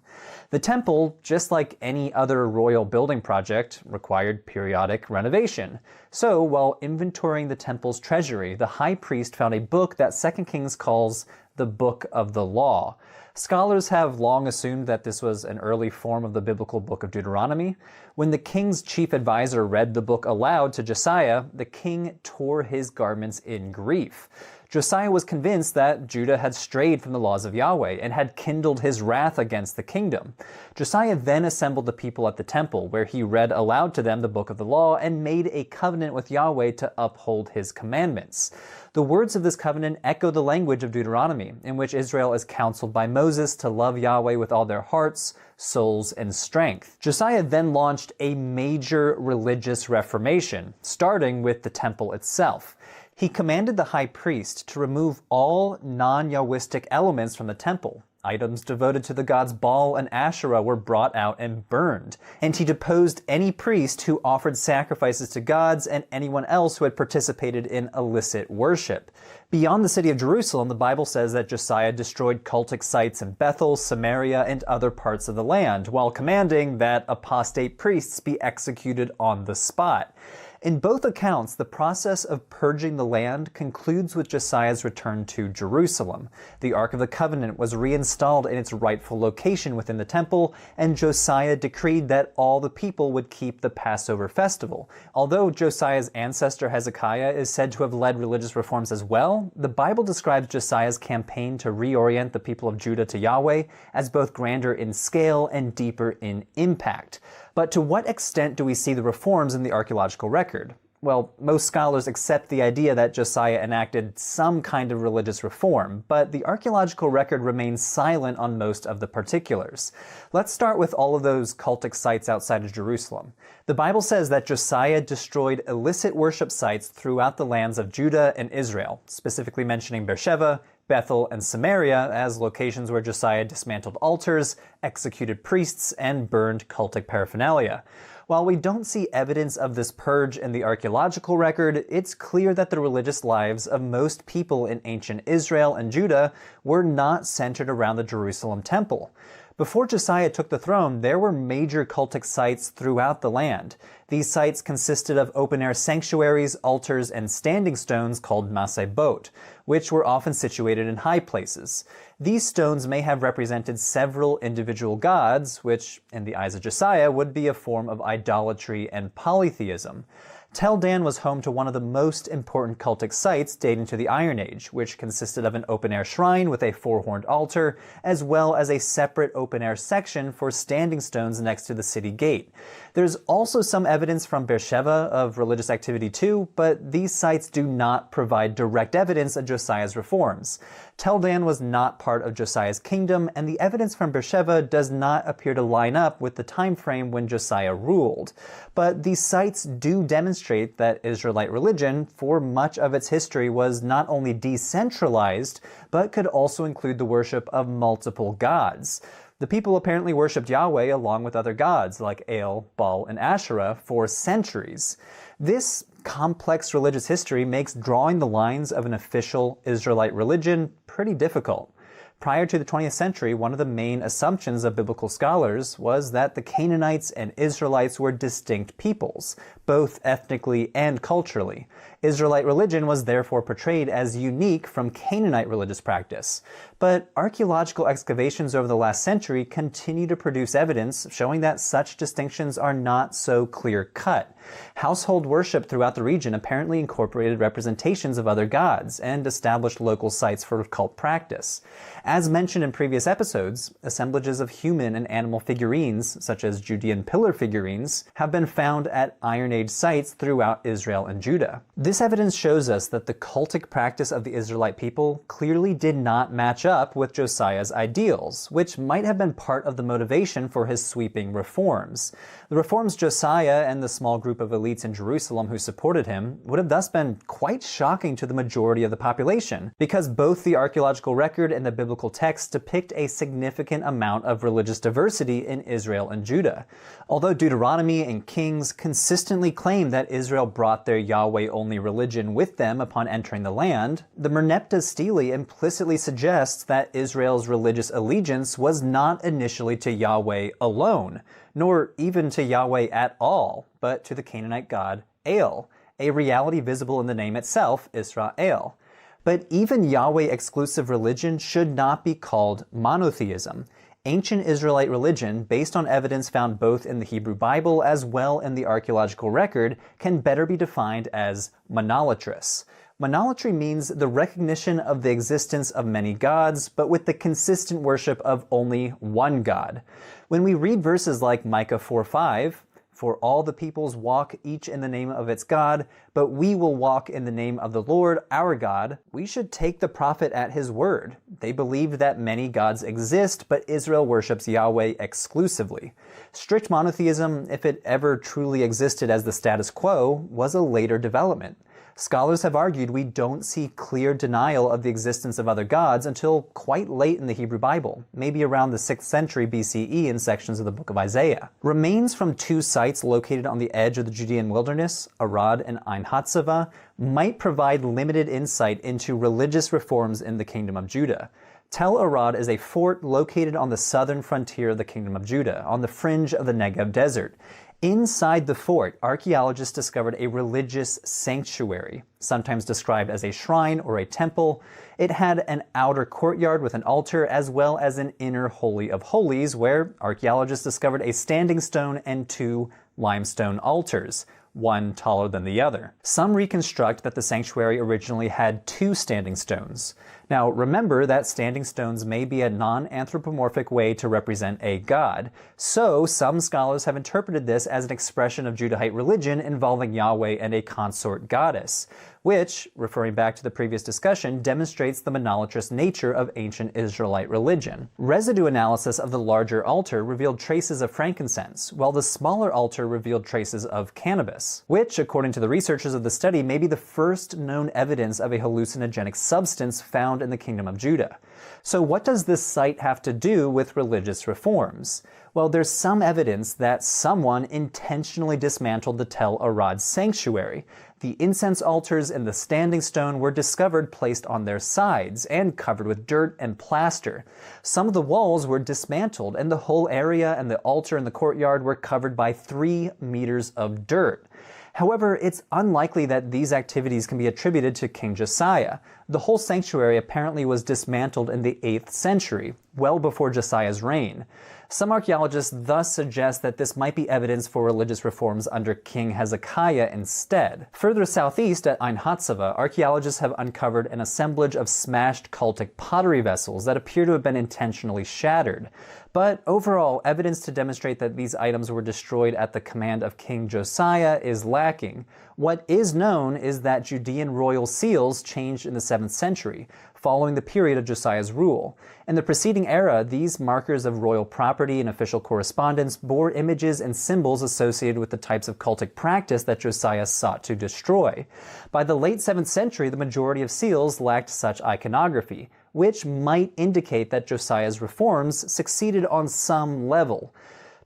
The temple, just like any other royal building project, required periodic renovation. So, while inventorying the temple's treasury, the high priest found a book that 2 Kings calls the Book of the Law. Scholars have long assumed that this was an early form of the biblical book of Deuteronomy. When the king's chief advisor read the book aloud to Josiah, the king tore his garments in grief. Josiah was convinced that Judah had strayed from the laws of Yahweh and had kindled his wrath against the kingdom. Josiah then assembled the people at the temple, where he read aloud to them the book of the law and made a covenant with Yahweh to uphold his commandments. The words of this covenant echo the language of Deuteronomy, in which Israel is counseled by Moses to love Yahweh with all their hearts, souls, and strength. Josiah then launched a major religious reformation, starting with the temple itself. He commanded the high priest to remove all non-Yahwistic elements from the temple. Items devoted to the gods Baal and Asherah were brought out and burned. And he deposed any priest who offered sacrifices to gods and anyone else who had participated in illicit worship. Beyond the city of Jerusalem, the Bible says that Josiah destroyed cultic sites in Bethel, Samaria, and other parts of the land, while commanding that apostate priests be executed on the spot. In both accounts, the process of purging the land concludes with Josiah's return to Jerusalem. The Ark of the Covenant was reinstalled in its rightful location within the temple, and Josiah decreed that all the people would keep the Passover festival. Although Josiah's ancestor Hezekiah is said to have led religious reforms as well, the Bible describes Josiah's campaign to reorient the people of Judah to Yahweh as both grander in scale and deeper in impact. But to what extent do we see the reforms in the archaeological record? Well, most scholars accept the idea that Josiah enacted some kind of religious reform, but the archaeological record remains silent on most of the particulars. Let's start with all of those cultic sites outside of Jerusalem. The Bible says that Josiah destroyed illicit worship sites throughout the lands of Judah and Israel, specifically mentioning Beersheba, Bethel, and Samaria as locations where Josiah dismantled altars, executed priests, and burned cultic paraphernalia. While we don't see evidence of this purge in the archaeological record, it's clear that the religious lives of most people in ancient Israel and Judah were not centered around the Jerusalem temple. Before Josiah took the throne, there were major cultic sites throughout the land. These sites consisted of open-air sanctuaries, altars, and standing stones called masebot, which were often situated in high places. These stones may have represented several individual gods, which, in the eyes of Josiah, would be a form of idolatry and polytheism. Tel Dan was home to one of the most important cultic sites dating to the Iron Age, which consisted of an open-air shrine with a four-horned altar, as well as a separate open-air section for standing stones next to the city gate. There's also some evidence from Beersheba of religious activity too, but these sites do not provide direct evidence of Josiah's reforms. Tel Dan was not part of Josiah's kingdom, and the evidence from Beersheba does not appear to line up with the time frame when Josiah ruled. But these sites do demonstrate that Israelite religion, for much of its history, was not only decentralized, but could also include the worship of multiple gods. The people apparently worshipped Yahweh along with other gods like El, Baal, and Asherah for centuries. This complex religious history makes drawing the lines of an official Israelite religion pretty difficult. Prior to the 20th century, one of the main assumptions of biblical scholars was that the Canaanites and Israelites were distinct peoples, both ethnically and culturally. Israelite religion was therefore portrayed as unique from Canaanite religious practice. But archaeological excavations over the last century continue to produce evidence showing that such distinctions are not so clear-cut. Household worship throughout the region apparently incorporated representations of other gods and established local sites for cult practice. As mentioned in previous episodes, assemblages of human and animal figurines, such as Judean pillar figurines, have been found at Iron Age sites throughout Israel and Judah. This evidence shows us that the cultic practice of the Israelite people clearly did not match up with Josiah's ideals, which might have been part of the motivation for his sweeping reforms. The reforms Josiah and the small group of elites in Jerusalem who supported him would have thus been quite shocking to the majority of the population, because both the archaeological record and the biblical texts depict a significant amount of religious diversity in Israel and Judah. Although Deuteronomy and Kings consistently claim that Israel brought their Yahweh-only religion with them upon entering the land, the Merneptah Stele implicitly suggests that Israel's religious allegiance was not initially to Yahweh alone, nor even to Yahweh at all, but to the Canaanite god El, a reality visible in the name itself, Israel. But even Yahweh-exclusive religion should not be called monotheism. Ancient Israelite religion, based on evidence found both in the Hebrew Bible as well in the archaeological record, can better be defined as monolatrous. Monolatry means the recognition of the existence of many gods, but with the consistent worship of only one God. When we read verses like Micah 4:5, "For all the peoples walk each in the name of its God, but we will walk in the name of the Lord our God," we should take the prophet at his word. They believed that many gods exist, but Israel worships Yahweh exclusively. Strict monotheism, if it ever truly existed as the status quo, was a later development. Scholars have argued we don't see clear denial of the existence of other gods until quite late in the Hebrew Bible, maybe around the 6th century BCE in sections of the book of Isaiah. Remains from two sites located on the edge of the Judean wilderness, Arad and Ein Hatzavah, might provide limited insight into religious reforms in the Kingdom of Judah. Tel Arad is a fort located on the southern frontier of the Kingdom of Judah, on the fringe of the Negev desert. Inside the fort, archaeologists discovered a religious sanctuary, sometimes described as a shrine or a temple. It had an outer courtyard with an altar, as well as an inner Holy of Holies, where archaeologists discovered a standing stone and two limestone altars, one taller than the other. Some reconstruct that the sanctuary originally had two standing stones. Now, remember that standing stones may be a non-anthropomorphic way to represent a god, so some scholars have interpreted this as an expression of Judahite religion involving Yahweh and a consort goddess, which, referring back to the previous discussion, demonstrates the monolatrous nature of ancient Israelite religion. Residue analysis of the larger altar revealed traces of frankincense, while the smaller altar revealed traces of cannabis, which, according to the researchers of the study, may be the first known evidence of a hallucinogenic substance found in the Kingdom of Judah. So what does this site have to do with religious reforms? Well, there's some evidence that someone intentionally dismantled the Tel Arad sanctuary. The incense altars and the standing stone were discovered placed on their sides and covered with dirt and plaster. Some of the walls were dismantled, and the whole area and the altar and the courtyard were covered by 3 meters of dirt. However, it's unlikely that these activities can be attributed to King Josiah. The whole sanctuary apparently was dismantled in the 8th century, well before Josiah's reign. Some archaeologists thus suggest that this might be evidence for religious reforms under King Hezekiah instead. Further southeast at Ein Hatzavah, archaeologists have uncovered an assemblage of smashed cultic pottery vessels that appear to have been intentionally shattered. But overall, evidence to demonstrate that these items were destroyed at the command of King Josiah is lacking. What is known is that Judean royal seals changed in the 7th century, following the period of Josiah's rule. In the preceding era, these markers of royal property and official correspondence bore images and symbols associated with the types of cultic practice that Josiah sought to destroy. By the late 7th century, the majority of seals lacked such iconography, which might indicate that Josiah's reforms succeeded on some level.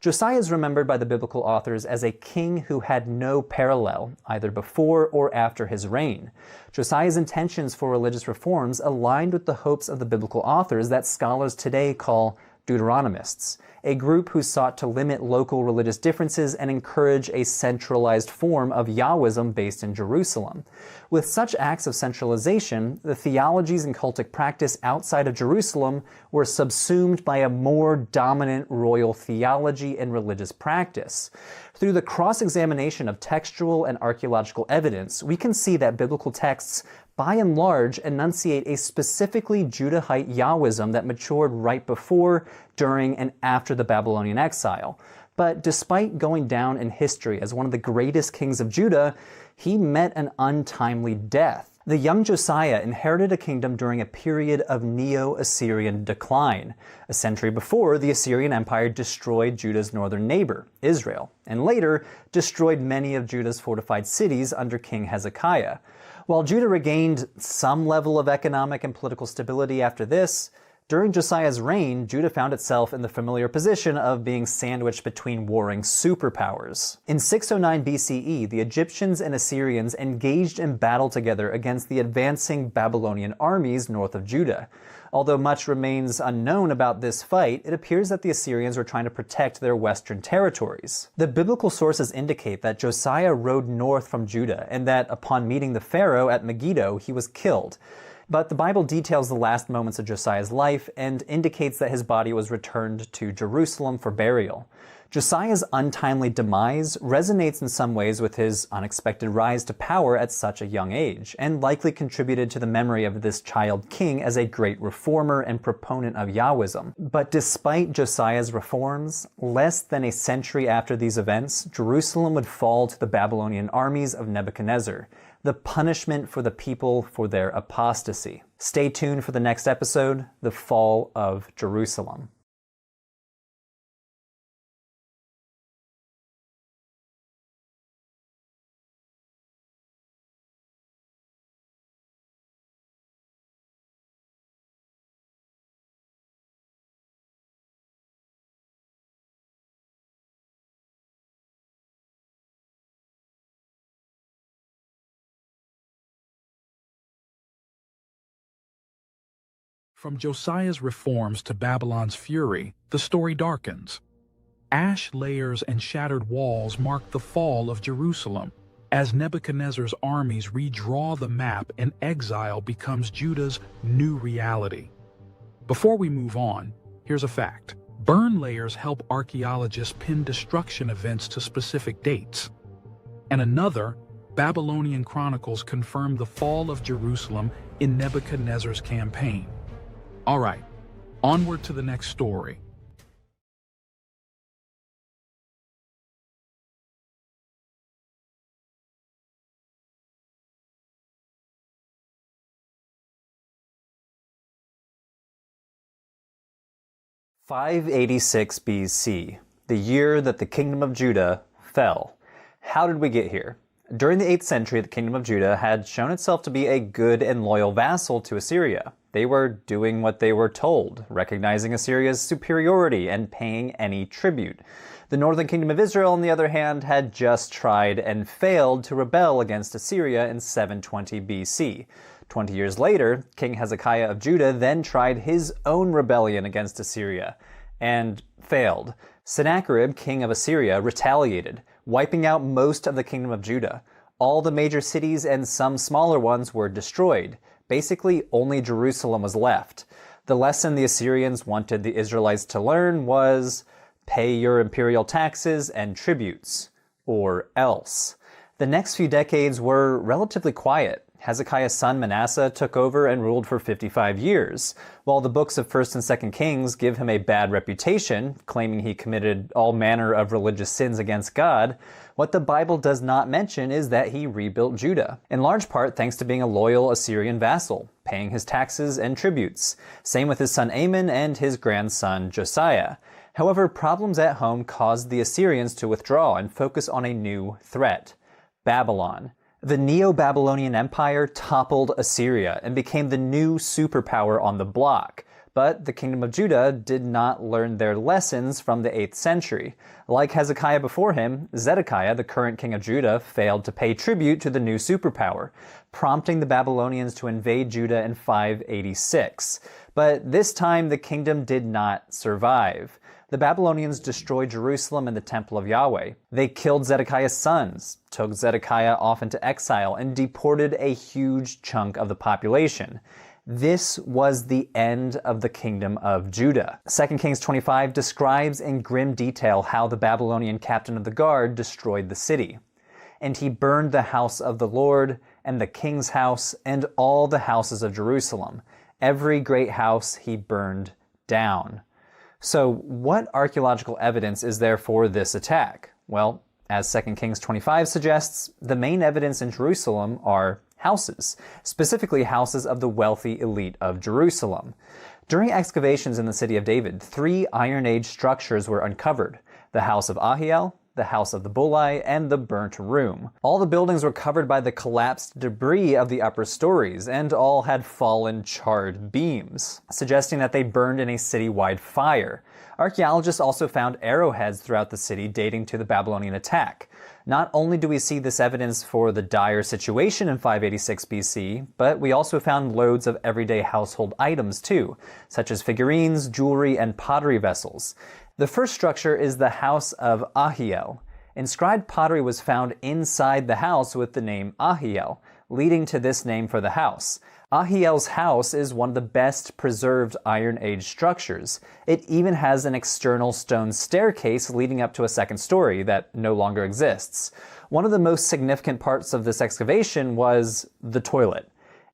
Josiah is remembered by the biblical authors as a king who had no parallel, either before or after his reign. Josiah's intentions for religious reforms aligned with the hopes of the biblical authors that scholars today call Deuteronomists, a group who sought to limit local religious differences and encourage a centralized form of Yahwism based in Jerusalem. With such acts of centralization, the theologies and cultic practice outside of Jerusalem were subsumed by a more dominant royal theology and religious practice. Through the cross-examination of textual and archaeological evidence, we can see that biblical texts by and large enunciate a specifically Judahite Yahwism that matured right before, during, and after the Babylonian exile. But despite going down in history as one of the greatest kings of Judah, he met an untimely death. The young Josiah inherited a kingdom during a period of Neo-Assyrian decline. A century before, the Assyrian Empire destroyed Judah's northern neighbor, Israel, and later destroyed many of Judah's fortified cities under King Hezekiah. While Judah regained some level of economic and political stability after this, during Josiah's reign, Judah found itself in the familiar position of being sandwiched between warring superpowers. In 609 BCE, the Egyptians and Assyrians engaged in battle together against the advancing Babylonian armies north of Judah. Although much remains unknown about this fight, it appears that the Assyrians were trying to protect their western territories. The biblical sources indicate that Josiah rode north from Judah and that upon meeting the Pharaoh at Megiddo, he was killed. But the Bible details the last moments of Josiah's life and indicates that his body was returned to Jerusalem for burial. Josiah's untimely demise resonates in some ways with his unexpected rise to power at such a young age, and likely contributed to the memory of this child king as a great reformer and proponent of Yahwism. But despite Josiah's reforms, less than a century after these events, Jerusalem would fall to the Babylonian armies of Nebuchadnezzar, the punishment for the people for their apostasy. Stay tuned for the next episode, The Fall of Jerusalem. From Josiah's reforms to Babylon's fury, the story darkens. Ash layers and shattered walls mark the fall of Jerusalem, as Nebuchadnezzar's armies redraw the map and exile becomes Judah's new reality. Before we move on, here's a fact. Burn layers help archaeologists pin destruction events to specific dates. And another, Babylonian chronicles confirm the fall of Jerusalem in Nebuchadnezzar's campaign. All right, onward to the next story. "586 BC, the year that the kingdom of Judah fell." How did we get here? During the 8th century, the kingdom of Judah had shown itself to be a good and loyal vassal to Assyria. They were doing what they were told, recognizing Assyria's superiority and paying any tribute. The northern kingdom of Israel, on the other hand, had just tried and failed to rebel against Assyria in 720 BC. 20 years later, King Hezekiah of Judah then tried his own rebellion against Assyria and failed. Sennacherib, king of Assyria, retaliated, wiping out most of the kingdom of Judah. All the major cities and some smaller ones were destroyed. Basically, only Jerusalem was left. The lesson the Assyrians wanted the Israelites to learn was, pay your imperial taxes and tributes, or else. The next few decades were relatively quiet. Hezekiah's son Manasseh took over and ruled for 55 years. While the books of 1st and 2nd Kings give him a bad reputation, claiming he committed all manner of religious sins against God, what the Bible does not mention is that he rebuilt Judah, in large part thanks to being a loyal Assyrian vassal, paying his taxes and tributes. Same with his son Amon and his grandson Josiah. However, problems at home caused the Assyrians to withdraw and focus on a new threat: Babylon. The Neo-Babylonian Empire toppled Assyria and became the new superpower on the block. But the kingdom of Judah did not learn their lessons from the 8th century. Like Hezekiah before him, Zedekiah, the current king of Judah, failed to pay tribute to the new superpower, prompting the Babylonians to invade Judah in 586. But this time the kingdom did not survive. The Babylonians destroyed Jerusalem and the Temple of Yahweh. They killed Zedekiah's sons, took Zedekiah off into exile, and deported a huge chunk of the population. This was the end of the kingdom of Judah. 2 Kings 25 describes in grim detail how the Babylonian captain of the guard destroyed the city. "And he burned the house of the Lord, and the king's house, and all the houses of Jerusalem. Every great house he burned down." So what archaeological evidence is there for this attack? Well, as 2 Kings 25 suggests, the main evidence in Jerusalem are houses, specifically houses of the wealthy elite of Jerusalem. During excavations in the city of David, 3 Iron Age structures were uncovered: the house of Ahiel, the house of the Bulai, and the burnt room. All the buildings were covered by the collapsed debris of the upper stories, and all had fallen charred beams, suggesting that they burned in a city-wide fire. Archaeologists also found arrowheads throughout the city dating to the Babylonian attack. Not only do we see this evidence for the dire situation in 586 BC, but we also found loads of everyday household items too, such as figurines, jewelry, and pottery vessels. The first structure is the house of Ahiel. Inscribed pottery was found inside the house with the name Ahiel, leading to this name for the house. Ahiel's house is one of the best preserved Iron Age structures. It even has an external stone staircase leading up to a second story that no longer exists. One of the most significant parts of this excavation was the toilet.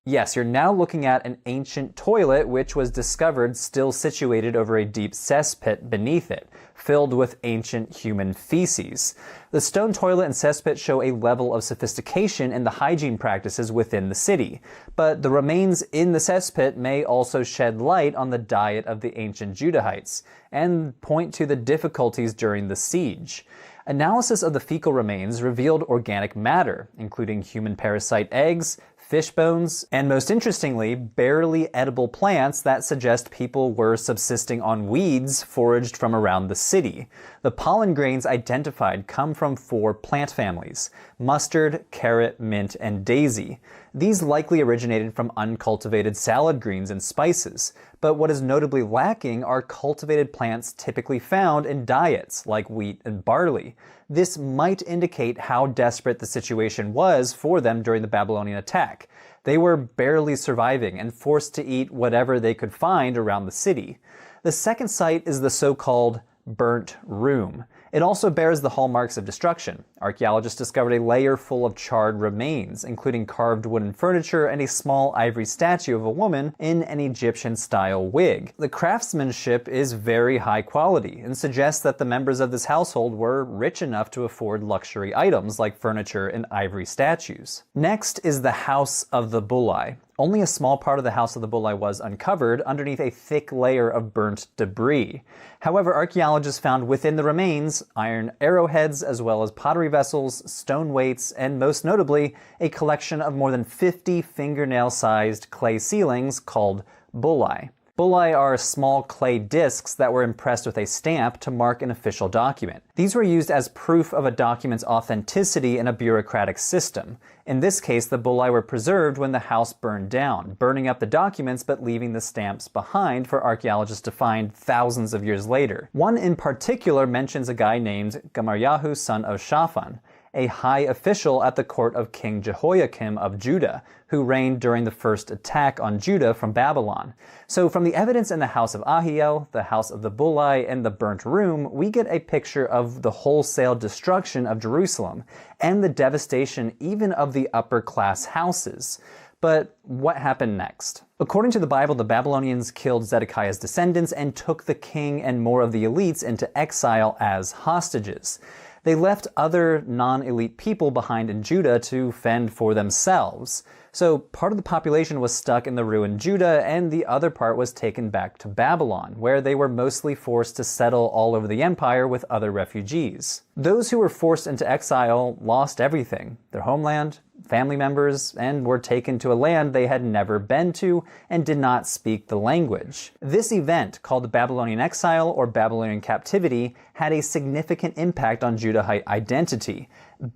Yes, you're now looking at an ancient toilet which was discovered still situated over a deep cesspit beneath it, filled with ancient human feces. The stone toilet and cesspit show a level of sophistication in the hygiene practices within the city, but the remains in the cesspit may also shed light on the diet of the ancient Judahites, and point to the difficulties during the siege. Analysis of the fecal remains revealed organic matter, including human parasite eggs, fish bones, and most interestingly, barely edible plants that suggest people were subsisting on weeds foraged from around the city. The pollen grains identified come from 4 plant families: mustard, carrot, mint, and daisy. These likely originated from uncultivated salad greens and spices, But what is notably lacking are cultivated plants typically found in diets, like wheat and barley. This might indicate how desperate the situation was for them during the Babylonian attack. They were barely surviving and forced to eat whatever they could find around the city. The second site is the so-called burnt room. It also bears the hallmarks of destruction. Archaeologists discovered a layer full of charred remains, including carved wooden furniture and a small ivory statue of a woman in an Egyptian-style wig. The craftsmanship is very high quality and suggests that the members of this household were rich enough to afford luxury items like furniture and ivory statues. Next is the House of the Bulli. Only a small part of the House of the Bulli was uncovered underneath a thick layer of burnt debris. However, archaeologists found within the remains iron arrowheads as well as pottery vessels, stone weights, and most notably, a collection of more than 50 fingernail-sized clay ceilings called bulli. Bulli are small clay discs that were impressed with a stamp to mark an official document. These were used as proof of a document's authenticity in a bureaucratic system. In this case, the bulli were preserved when the house burned down, burning up the documents but leaving the stamps behind for archaeologists to find thousands of years later. One in particular mentions a guy named Gamaryahu, son of Shaphan, a high official at the court of King Jehoiakim of Judah, who reigned during the first attack on Judah from Babylon. So from the evidence in the House of Ahiel, the House of the Bulli, and the Burnt Room, we get a picture of the wholesale destruction of Jerusalem, and the devastation even of the upper-class houses. But what happened next? According to the Bible, the Babylonians killed Zedekiah's descendants and took the king and more of the elites into exile as hostages. They left other non-elite people behind in Judah to fend for themselves. So part of the population was stuck in the ruined Judah, and the other part was taken back to Babylon, where they were mostly forced to settle all over the empire with other refugees. Those who were forced into exile lost everything: their homeland, family members, and were taken to a land they had never been to and did not speak the language. This event, called the Babylonian exile or Babylonian captivity, had a significant impact on Judahite identity.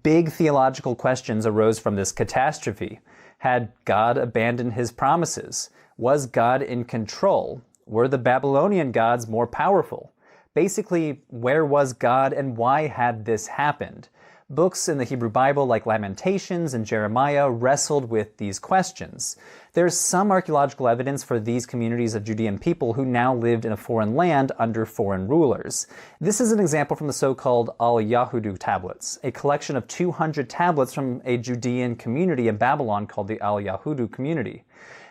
Big theological questions arose from this catastrophe. Had God abandoned his promises? Was God in control? Were the Babylonian gods more powerful? Basically, where was God and why had this happened? Books in the Hebrew Bible like Lamentations and Jeremiah wrestled with these questions. There's some archaeological evidence for these communities of Judean people who now lived in a foreign land under foreign rulers. This is an example from the so-called Al-Yahudu tablets, a collection of 200 tablets from a Judean community in Babylon called the Al-Yahudu community.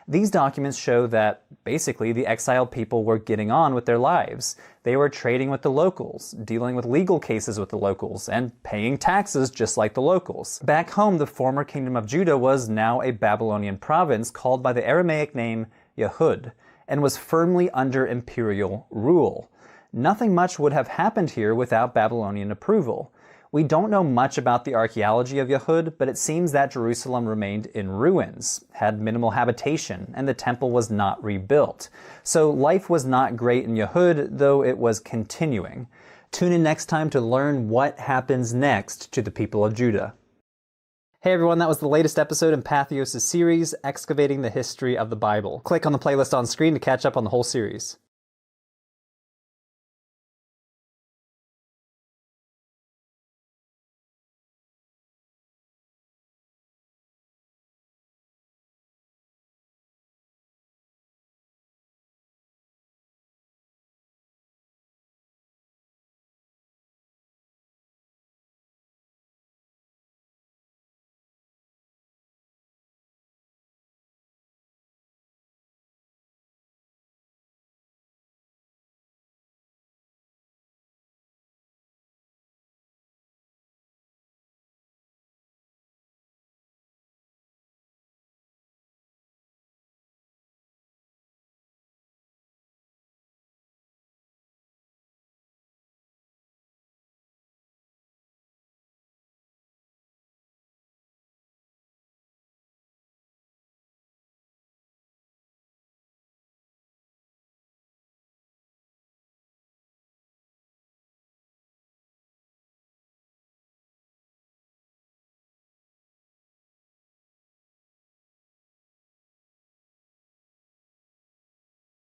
These documents show that, basically, the exiled people were getting on with their lives. They were trading with the locals, dealing with legal cases with the locals, and paying taxes just like the locals. Back home, the former kingdom of Judah was now a Babylonian province called by the Aramaic name Yehud, and was firmly under imperial rule. Nothing much would have happened here without Babylonian approval. We don't know much about the archaeology of Yehud, but it seems that Jerusalem remained in ruins, had minimal habitation, and the temple was not rebuilt. So life was not great in Yehud, though it was continuing. Tune in next time to learn what happens next to the people of Judah. Hey everyone, that was the latest episode in Patheos' series, Excavating the History of the Bible. Click on the playlist on screen to catch up on the whole series.